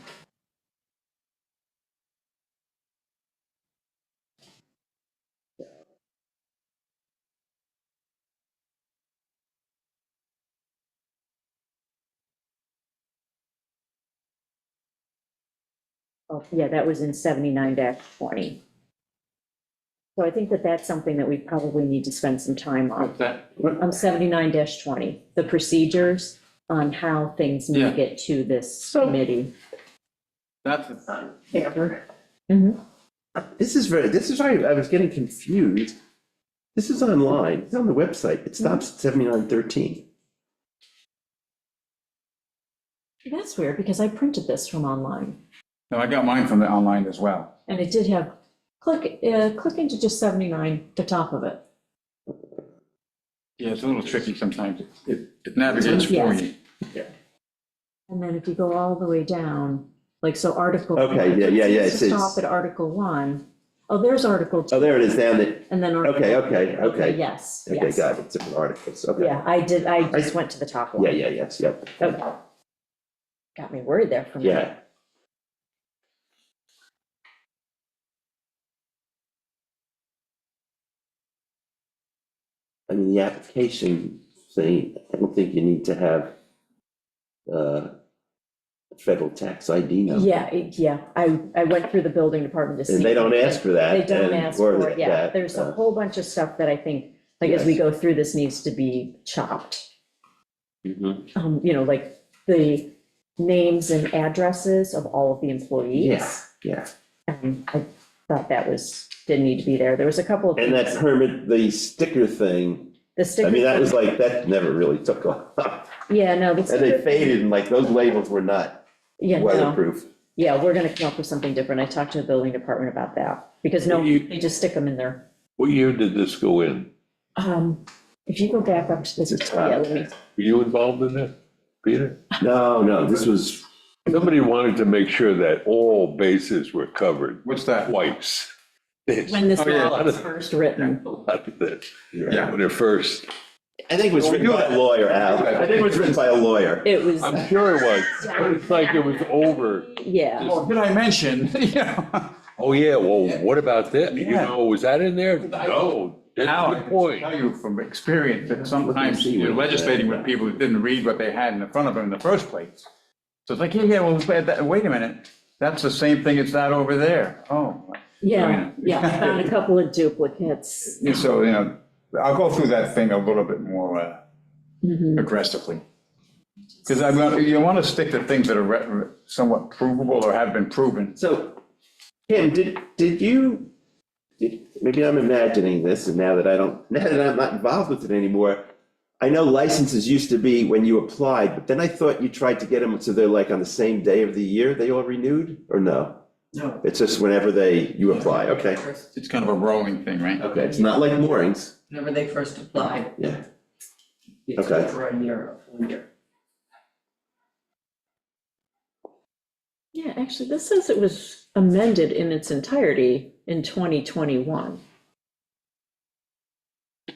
Oh, yeah, that was in 79-20. So I think that that's something that we probably need to spend some time on. What's that? On 79-20, the procedures on how things Yeah. make it to this So- committee. That's, Mhm. this is why I was getting confused. This is online, it's on the website, it stops at 7913. That's weird, because I printed this from online, no, I got mine from the online as well. and it did have, click into just 79, the top of it. Yeah, it's a little tricky sometimes. It navigates for Yes. you. And then if you go all the way down, like, so Article. Okay, yeah, it to says- Stop at Article 1. Oh, there's Article 2, Oh, there it is, down there, and then. Article okay, 3. okay. Yes, okay, yes. got it, different articles, okay. Yeah, I just went to the top one. Yes, yep, Okay. Got me worried there for a minute. yeah. I mean, the application thing, I don't think you need to have federal tax ID number. Yeah, I went through the building department to see. And they don't ask for that. They don't and- ask or for it, yeah, that, there's a whole bunch of stuff that I think, like, as we Yes. go through this, needs to be chopped. Mhm. You know, like, the names and addresses of all of the employees. Yeah. I thought that didn't need to be there, there was a couple of. And that things. permit, the sticker thing, The sticker. I mean, that was like, that never really took off. Yeah, no, the And they sticker. faded and like those labels were not Yeah, no, weatherproof. yeah, we're gonna come up with something different, I talked to the building department about that, because no, they just stick them in there. What year did this go in? If you go back up to this, It's yeah, let me, Were you involved in that, Peter? No, this was, Somebody wanted to make sure that all bases were covered What's that? twice. when this Oh, yeah. law was first written. A lot of this, Yeah. when it first, I think it was written by a lawyer, Al. I think it was written by a lawyer. It was, I'm sure it was, but it's like it was over. yeah, Oh, did I mention? Yeah. Oh, yeah, well, what about that? You Yeah. know, was that in there? No, that's Now, a I good can point. tell you from experience that sometimes you're legislating with people who didn't read what they had in front of them in the first place. So it's like, well, wait a minute, that's the same thing as that over there. Oh. yeah, I found a couple of duplicates. So, I'll go through that thing a little bit more Mhm. aggressively. Because you want to stick to things that are somewhat provable or have been proven. So, Kim, maybe I'm imagining this, and now that I'm not involved with it anymore, I know licenses used to be when you applied, but then I thought you tried to get them so they're like on the same day of the year they all renewed, or no? No. It's just whenever you apply, okay, First- It's kind of a rolling thing, right? okay, it's not like moorings, Whenever they first applied, yeah, it's Okay. for a year, a full year. Yeah, actually, this says it was amended in its entirety in 2021.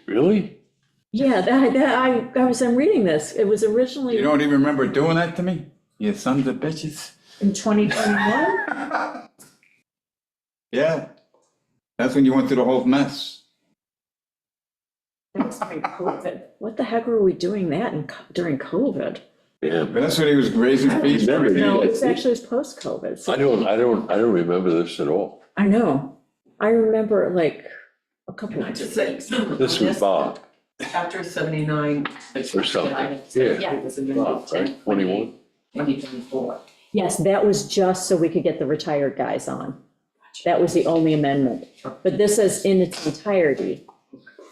Really? Yeah, I'm reading this, it was originally You don't even remember doing that to me? You sons of bitches. in 2021? Yeah. That's when you went through the whole mess. That was during COVID. What the heck were we doing that during COVID? Yeah, But that's when he was raising fees for Remember, everything. No, Yeah, it was actually post-COVID. so- I don't remember this at all. I know. I remember like a couple Can I of. just say something? This was Bob. Chapter 79. Or something. Yeah. It was amended Right, 21? 2024. Yes, that was just so we could get the retired guys on. That was the only amendment. But this says in its entirety.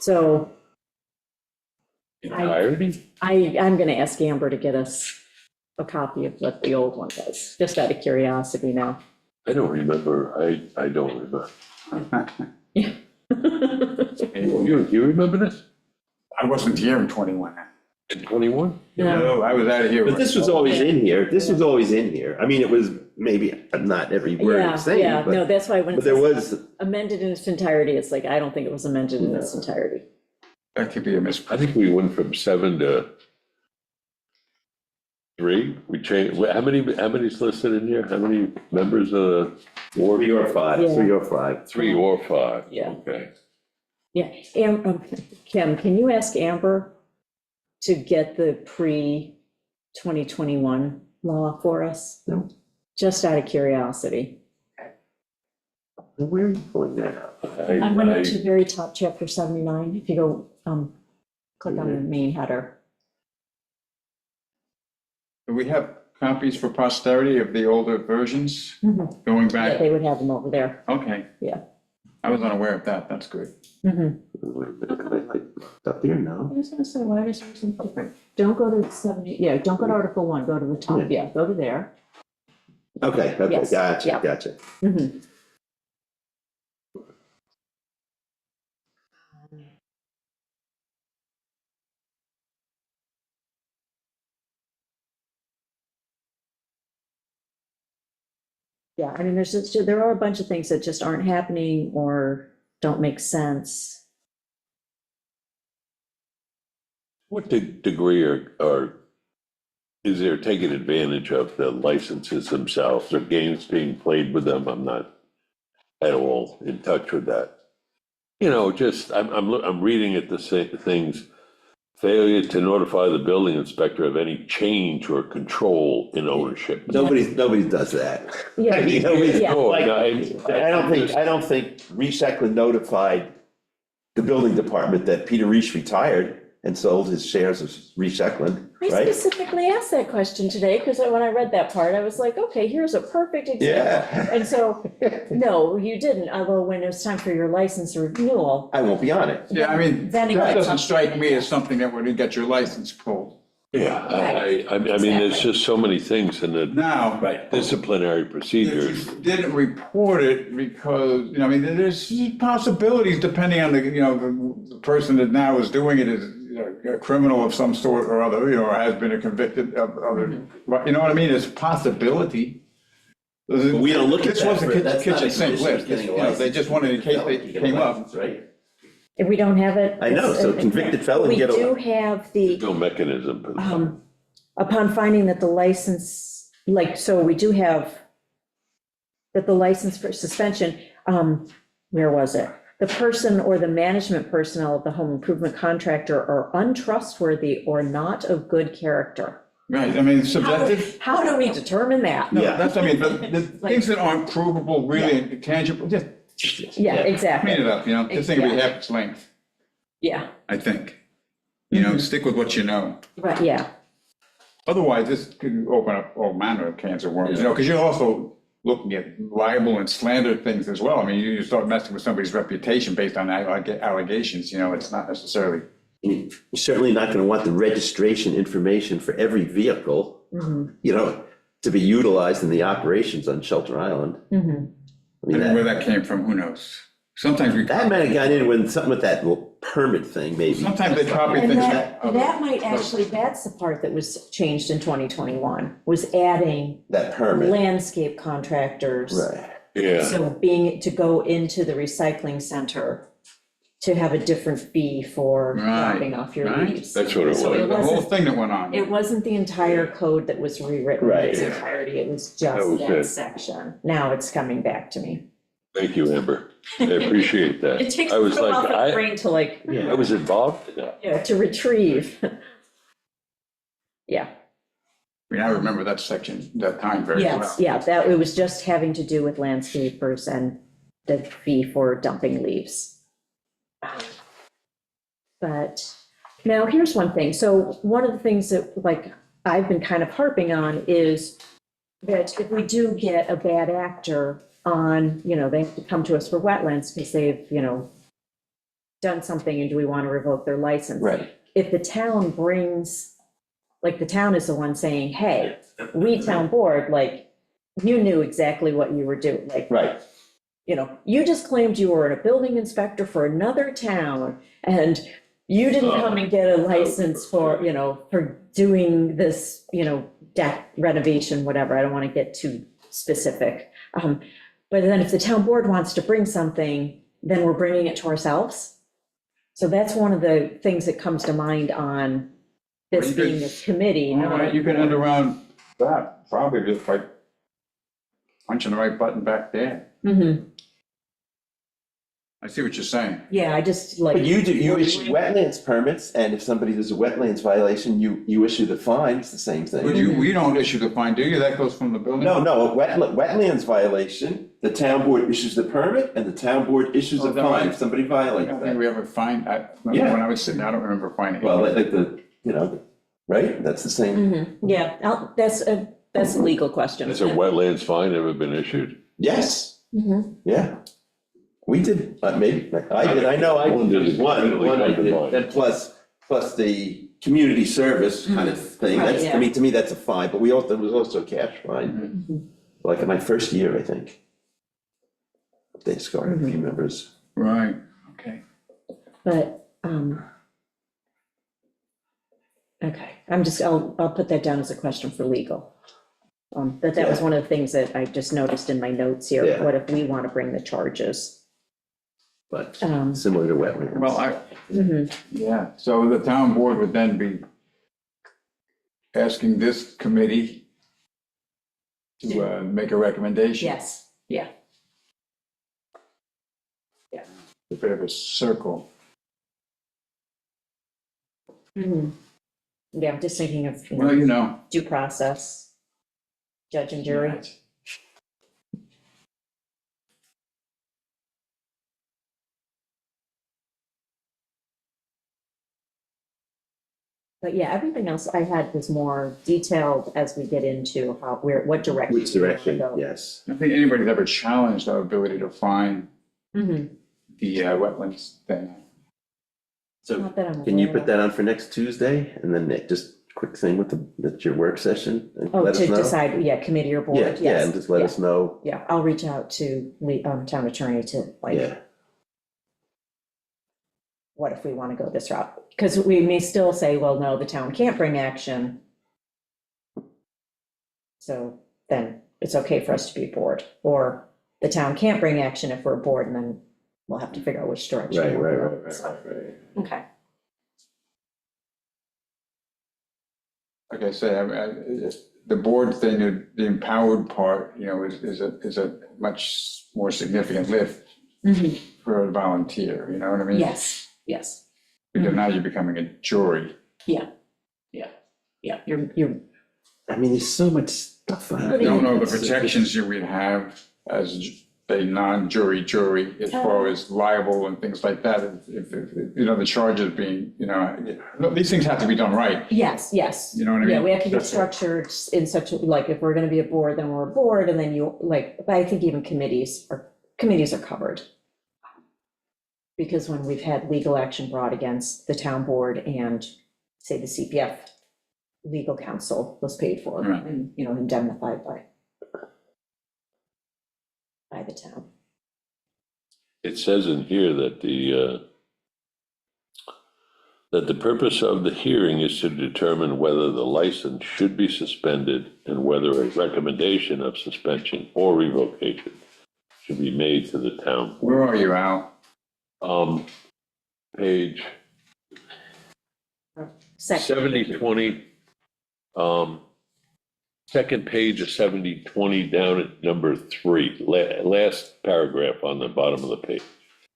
So Entirety? I'm going to ask Amber to get us a copy of what the old one was, just out of curiosity now. I don't remember, I don't remember. You remember this? I wasn't here in 21. In 21? No, I was out of here. But this was always in here, this was always in here. I mean, it was maybe not every word Yeah, I'm saying, yeah, no, but, that's why when it but there says was, amended in its entirety, it's like, I don't think it was amended in its entirety. That could be a mis. I think we went from 7 to 3. We changed, how many's listed in here? How many members of the board? 3 or 5, Yeah. 3 or 5. 3 or 5? Yeah. Okay. Yeah, Kim, can you ask Amber to get the pre-2021 law for us? No. Just out of curiosity. Where are you pulling that up? I went up to the very top, chapter 79, if you go, click on the main header. Do we have copies for posterity of the older versions Mhm. going Yeah, back? they would have them over there. Okay. Yeah. I was unaware of that, that's good. Mhm. Wait a minute, am I, like, up here now? I was gonna say, why is there something different? Don't go to 70, yeah, don't go to Article 1, go to the top, yeah, go to there. Okay, Yes, gotcha, yeah. gotcha. Mhm. Yeah, I mean, there are a bunch of things that just aren't happening or don't make sense. What degree or is there taking advantage of the licenses themselves or games being played with them? I'm not at all in touch with that. You know, just, I'm reading it, the same things, failure to notify the building inspector of any change or control in ownership. Nobody does that. Yeah, I mean, nobody's- yeah. No, like, no, I don't think Recycling notified the building department that Peter Reich retired and sold his shares of Recycling, I right? specifically asked that question today, because when I read that part, I was like, okay, here's a perfect example. Yeah. And so, no, you didn't, although when it was time for your license renewal, I won't be on it. Yeah, I mean, Then it that gets doesn't up- strike me as something that would get your license pulled. Yeah, I mean, there's just so many things in the Now, disciplinary if procedures. you didn't report it because, I mean, there's possibilities depending on the person that now is doing it is a criminal of some sort or other, or has been a convicted of other, you know what I mean? It's possibility. We don't look at This that wasn't for- that's not kitchen a sink condition of list, getting a they license. just wanted in case they came up. Right? if we don't have it. I know, so it's- convicted felon We get a- do have the, No mechanism for that. upon finding that the license, like, so we do have that the license for suspension, where was it? The person or the management personnel of the home improvement contractor are untrustworthy or not of good character. Right, I mean, subjective. How do we determine that? No, Yeah. that's, I mean, but the things that aren't provable, really tangible, just Yeah, clean exactly. it up, this thing will be half its length, Yeah, I think. Stick with what you know. right, yeah. Otherwise, this could open up all manner of cans of worms, because you're also looking at libel and slander things as well. I mean, you start messing with somebody's reputation based on allegations, it's not necessarily. You're certainly not gonna want the registration information for every vehicle, to be utilized in the operations on Shelter Island. I mean, Where that came from, who knows? Sometimes we, that might have gotten in when something with that little permit thing, maybe. sometimes they probably And think that that. might actually, that's the part that was changed in 2021, was adding That permit, landscape contractors. right. Yeah, So to go into the recycling center to have a different fee for Right, dropping off your right. leaves. that's what it So was. The whole wasn't- thing that went on. It wasn't the entire code that was rewritten in its Right. entirety, it was That just was that it. section. Now it's coming back to me. Thank you, Amber. I appreciate that. It takes I a was while like, for the brain to like, I was involved in that. yeah, to retrieve. Yeah, I mean, I remember that section, that time very well. yes, yeah, that, it was just having to do with landscapers and the fee for dumping leaves. But, Now, here's one thing. So one of the things that, like, I've been kind of harping on is that if we do get a bad actor on, they have to come to us for wetlands because they've, done something, and do we want to revoke their license? Right. If the town brings, like, the town is the one saying, hey, we town board, like, you knew exactly what you were doing, like, Right, you just claimed you were a building inspector for another town, and you didn't come and get a license for, for doing this, deck renovation, whatever, I don't want to get too specific. But then if the town board wants to bring something, then we're bringing it to ourselves. So that's one of the things that comes to mind on this Well, you could- being a committee. All right, you can end around that, probably just by punching the right button back there. Mhm. I see what you're saying. Yeah, I just like. but you issue wetlands permits, and if somebody does a wetlands violation, you issue the fine, it's the same But thing. we don't issue the fine, do you? That goes from the building? No, a wetlands violation, the town board issues the permit, and the town board issues Oh, a is that fine right? if somebody I violates don't think that. we ever fined, when Yeah. I was sitting, I don't remember finding. Well, like right, that's the same, Mhm. Yeah, that's a legal question. Has a wetlands fine ever been issued? yes, Mhm. yeah. We did, maybe, I did, I know, I One did. one I did, Fine. and plus the community service kind of thing, Right, that's, yeah. I mean, to me, that's a fine, but there was also a cash fine. Like in my first year, I think. They scored a few members. Right, okay. But, okay, I'll put that down as a question for legal. That was Yeah. one of the things that I just noticed in my notes here. Yeah. What if we want to bring the charges? But Um, similar to wetlands. Well, mhm. yeah, so the town board would then be asking this committee to make a recommendation. Yes, yeah. A bit of a circle. Mhm. Yeah, I'm just thinking of, Well, due process, judge and jury. Right. But yeah, everything else I had was more detailed as we get into what direction. Which direction, we wanna go. yes. I don't think anybody's ever challenged our ability to find Mhm. the wetlands thing. So Not that I'm can you aware put of. that on for next Tuesday? And then just quick thing with your work session? And Oh, let us to know? decide, yeah, committee or board, Yeah, yes. yeah, and just let yeah. us know, Yeah, I'll reach out to town attorney to yeah. what if we want to go this route? Because we may still say, well, no, the town can't bring action. So then it's okay for us to be board, or the town can't bring action if we're a board, and then we'll have to figure out which direction. Right, we'll right, go. right, right, So, right, right. Okay. Like I say, the board thing, the empowered part, is a much more significant lift Mhm. for a volunteer, you know what I mean? Yes, yes, Because now you're becoming a jury. yeah, you're, I mean, there's so much stuff. I don't know the protections you would have as a non-jury jury as far as liable and things like that. If the charges being, these things have to be done right. yes, yes. You know what I mean? Yeah, we have to get That's all. structured in such, like, if we're gonna be a board, then we're a board, and then but I think even committees are covered. Because when we've had legal action brought against the town board and, say, the CPF legal counsel was paid for, Right. and, indemnified by the town. It says in here that the purpose of the hearing is to determine whether the license should be suspended and whether a recommendation of suspension or revocation should be made to the town. Where are you, Al? Page Second, 7020, second page of 7020 down at number 3, last paragraph on the bottom of the page.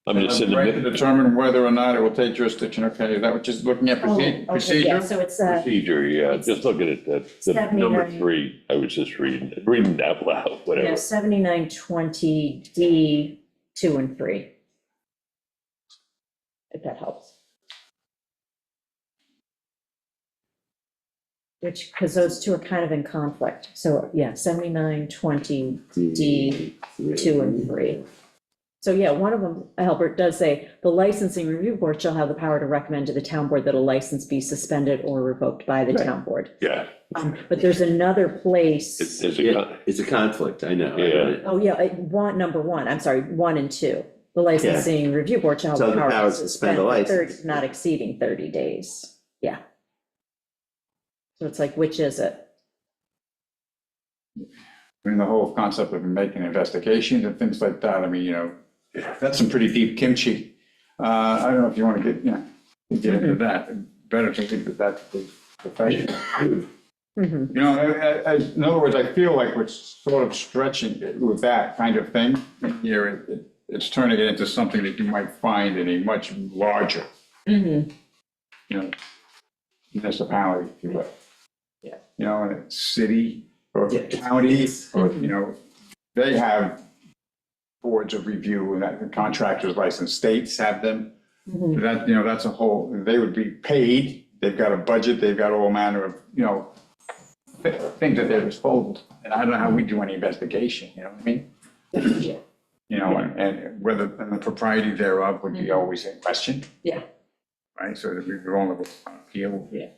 I'm just in the Right to middle. determine whether or not it will take jurisdiction, okay, is that what you're looking at oh, okay, yeah, procedure? so it's, Procedure, yeah, just looking at the number 79. 3, I was just reading out loud, whatever. 7920 D 2 and 3. If that helps. which, because those two are kind of in conflict. So, yeah, 7920 D 2 and 3. So, yeah, one of them, Albert, does say, the licensing review board shall have the power to recommend to the town board that a license be suspended or revoked by the town board. Yeah. But there's another place, It's a, It's a conflict, I know. I Yeah. read it. oh, yeah, number 1, I'm sorry, 1 and 2. The licensing review board shall have the power to suspend the for license. 30, not exceeding 30 days. Yeah. So it's like, which is it? I mean, the whole concept of making investigations and things like that, I mean, you know, that's some pretty deep kimchi. I don't know if you want to get into that, better to leave that to the professional. Mhm. You know, in other words, I feel like we're sort of stretching it with that kind of thing. Here, it's turning it into something that you might find in a much larger, Mhm. you know, municipality, if you will. Yeah. You know, in a city or Yeah. county, or, you know, they have boards of review, and that the contractors licensed states have them. Mhm. That, you know, that's a whole, they would be paid, they've got a budget, they've got all manner of, you know, things at their disposal. And I don't know how we do any investigation, you know what I mean? Yeah. You know, and whether, and the propriety thereof would be always in question. Yeah. Right, so that we're only appeal. Yeah.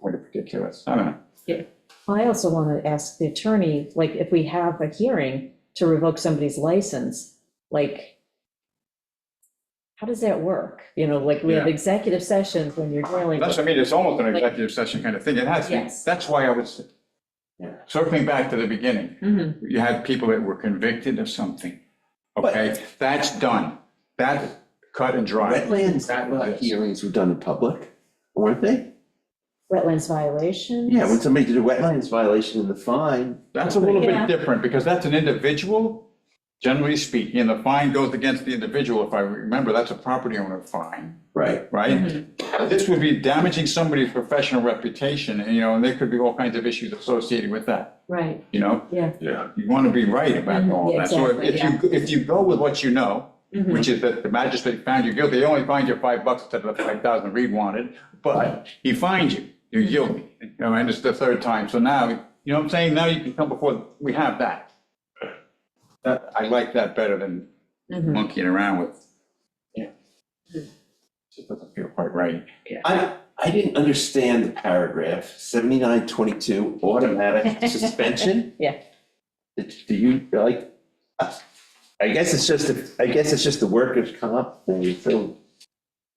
What ridiculous, I don't know. Well, I also want to ask the attorney, like, if we have a hearing to revoke somebody's license, like, how does that work? You know, like, we have Yeah. executive sessions when you're dealing That's, with, I mean, it's almost an executive session kind of thing, it has to be, Yes. that's why I was, circling back to the beginning, Mhm. you had people that were convicted of something, okay? That's done, that's cut and dry. Wetlands hearings were done in public, weren't they? wetlands violations. Yeah, when somebody did a wetlands violation in the fine. That's a little Yeah. bit different, because that's an individual, generally speaking, and the fine goes against the individual, if I remember, that's a property owner fine, Right. right? This would be damaging somebody's professional reputation, and, you know, and there could be all kinds of issues associated with that, Right, you know? yeah. yeah. You want to be right about all Yeah, that, so exactly, if you go with what you know, Mhm. which is that the magistrate found you guilty, they only fined you $5 instead of the 5,000 Reed wanted, but he fined you, you're guilty, you know, and it's the third time, so now, you know what I'm saying, now you can come before, we have that. That, I like that better than Mhm. monkeying around with. Yeah. Just doesn't feel quite right. I didn't understand the paragraph, 7922, automatic suspension. Yeah. Do you, like, I guess it's just the workers' comp thing, so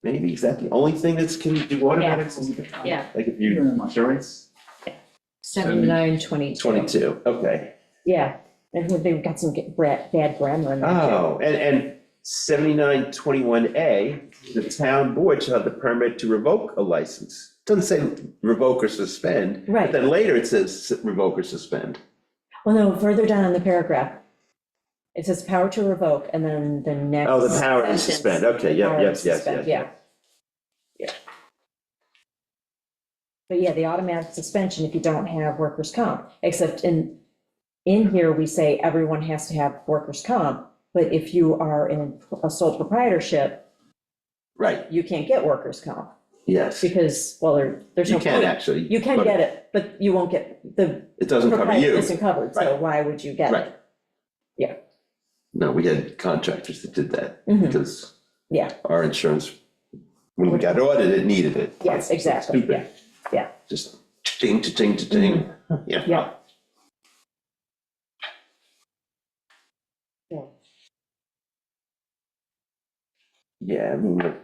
maybe is that the only thing that's can do automatic? Yeah. Like if you, insurance? 7922. 22, okay. Yeah, and they've got some bad grammar in there too. Oh, and 7921A, the town board shall have the permit to revoke a license. Doesn't say revoke or suspend. Right. But then later it says revoke or suspend. Well, no, further down in the paragraph, it says power to revoke, and then the next. Oh, the power to sentence, suspend, okay, the power yes, to yes, suspend, yes. Yeah. But yeah, the automatic suspension if you don't have workers' comp, except in here, we say everyone has to have workers' comp, but if you are in a sole proprietorship, Right, you can't get workers' comp, yes. because, well, there's no. You can point. actually. You can but get it, but you won't get, the It doesn't cover proprietor you. isn't covered, so Right. why would you get Right. it? Yeah. No, we had contractors that did that Mhm. because Yeah, our insurance, when we got audited, it needed it. yes, exactly, Stupid. yeah, Just ching, ching, ching, yeah. yeah. Yeah. Yeah, I mean,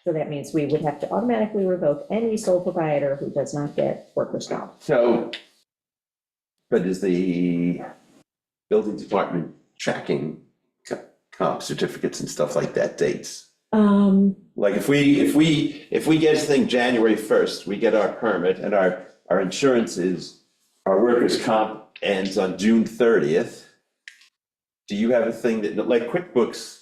So that means we would have to automatically revoke any sole proprietor who does not get workers' comp. so, but is the building department tracking comp certificates and stuff like that, dates? Like if we get this thing January 1st, we get our permit and our insurance is, our workers' comp ends on June 30th. Do you have a thing that, like QuickBooks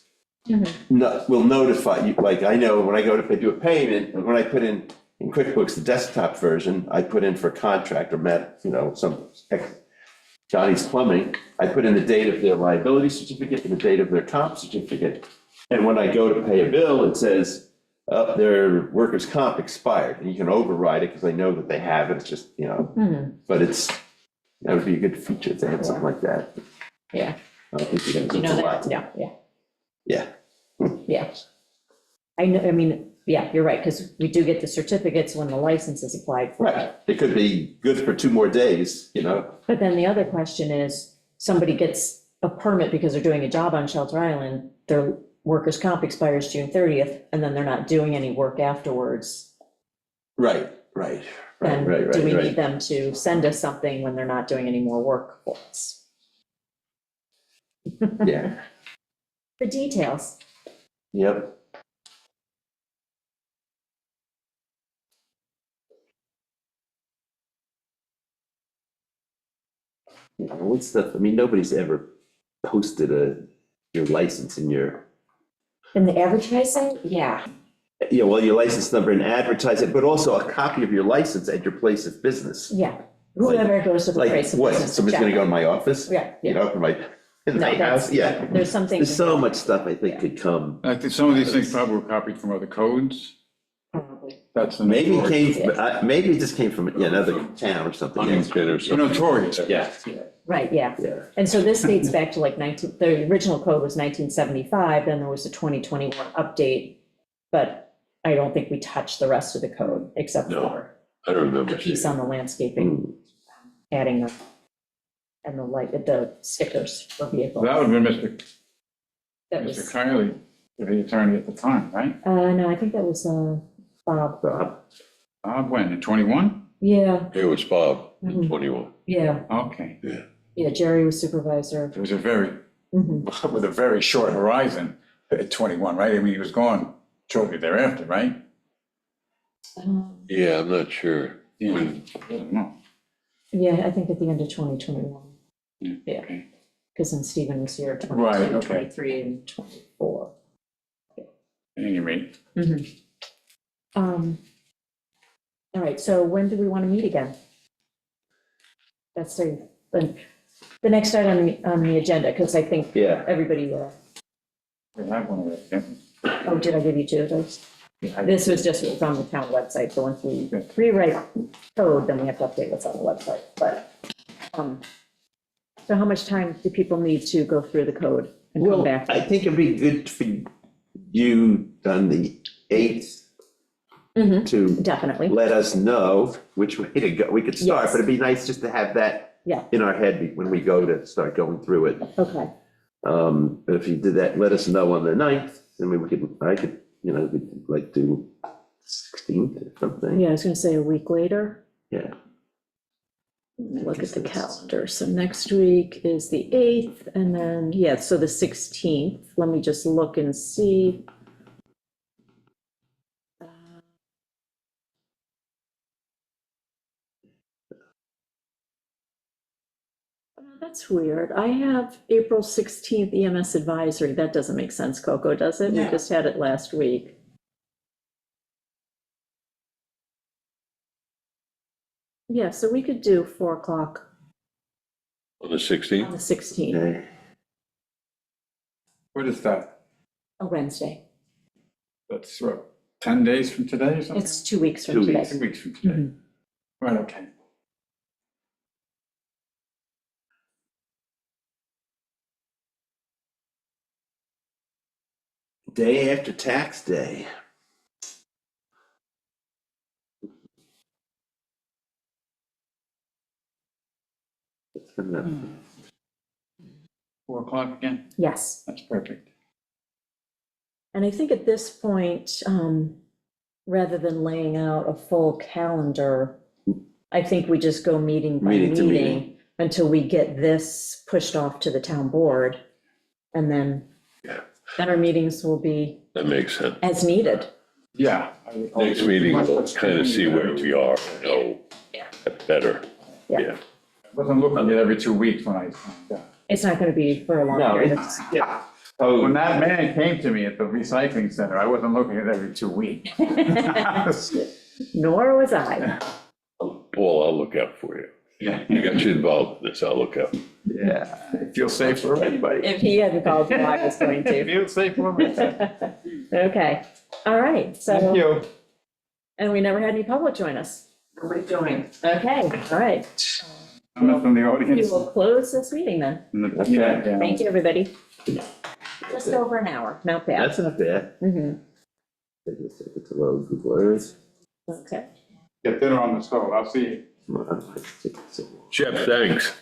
will notify you, like I know when I go to do a payment, and when I put in QuickBooks, the desktop version, I put in for contract or met, you know, Johnny's Plumbing, I put in the date of their liability certificate and the date of their comp certificate. And when I go to pay a bill, it says their workers' comp expired, and you can override it because they know that they have it, it's just, but that would be a good feature if they had something like that. Yeah. I don't think you're gonna You do know a lot. that, yeah, Yeah, yeah. I know, I mean, yeah, you're right, because we do get the certificates when the license is applied for. right, it could be good for 2 more days, But then the other question is, somebody gets a permit because they're doing a job on Shelter Island, their workers' comp expires June 30th, and then they're not doing any work afterwards. right. Then do we need Right. them to send us something when they're not doing any more work for us? Yeah, The details. yep. What stuff, I mean, nobody's ever posted your license in your, In the advertising? Yeah. well, your license number and advertise it, but also a copy of your license at your place of business. Yeah. Whoever goes to the Like, place of what, business. somebody's gonna check. go in my office? Yeah, yeah. For in No, my that's- house, yeah. There's something. There's so much stuff I think could come, I think some of these things probably were copied from other codes. Probably. That's the. maybe it notorious- maybe it just came from another town or something. Huntington or The something. notorious. Yeah, Right, yeah. yeah. And so this dates back to like the original code was 1975, then there was a 2021 update. But I don't think we touched the rest of the code except No. for I don't remember. the piece seeing on the landscaping, Mm. adding the, and the stickers for vehicles. That would have been That Mr. was, Kiley, the attorney at the time, right? no, I think that was, Bob. Bob, When, in 21? Yeah, It was Bob in Mhm. 21. yeah, Okay. yeah, Jerry was supervisor. It was a very, Mhm. with a very short horizon at 21, right? I mean, he was gone shortly thereafter, right? Yeah, I'm not sure. Yeah. When- I don't know. Yeah, I think at the end of 2021. Yeah, Yeah, okay. because then Stephen was here, Right, 22, okay. 23, and 24. At any rate, All right, so when do we want to meet again? That's the next item on the agenda, because I think yeah. everybody, we have one of those, didn't oh, did I give you two of those? we? This was just what's on the town website, so once we rewrite code, then we have to update what's on the website, but, so how much time do people need to go through the code and come Well, back? I think it'd be good for you on the 8th Mhm, to Definitely, let us know which way to go. We could start, Yes. but it'd be nice just to have that Yeah. in our head when we go to start going through it. okay, But if you did that, let us know on the 9th, then I could, we'd like do 16th or something. yeah, I was gonna say a week later. Yeah. Let me look at the calendar. So next week is the 8th, and then, yeah, so the 16th. Let me just look and see. That's weird. I have April 16th EMS advisory. That doesn't make sense, Coco, does it? We Yeah. just had it last week. Yeah, so we could do 4 o'clock On the on 16th? the 16th, Okay. What is that? a Wednesday. That's what, 10 days from today or something? It's 2 weeks from 2 today. weeks. 2 weeks from today. Mhm. Right, okay. Day after tax day. It's coming up. 4 o'clock again? Yes. That's perfect. And I think at this point, rather than laying out a full calendar, I think we just go meeting by Meeting to meeting. meeting until we get this pushed off to the town board. And then, Yeah. then our meetings will be That makes sense. as needed. Yeah. Next meeting, we'll kind of see where we are, know better. Yeah. Yeah. I wasn't looking at every 2 weeks when I, yeah. It's not gonna be for a long No, period of it's, time. yeah. When that man came to me at the recycling center, I wasn't looking at every 2 weeks. Nor was I. Paul, I'll look out for you. Yeah, You got you involved in this, I'll look out. yeah, I feel safe for anybody. If he hadn't called, I was going I to. feel safe for everybody. Okay, All right, Thank so, you. and we never had any public join us. Nobody joined. Okay, all right. Comment from the We audience. will close this meeting then. Yeah, yeah. Thank you, everybody. Just over an hour, not bad. That's not bad. Mhm. Take it to load Google Earth. Okay. Get dinner on the stove, I'll see you. Come on, I take it. Jeff, thanks.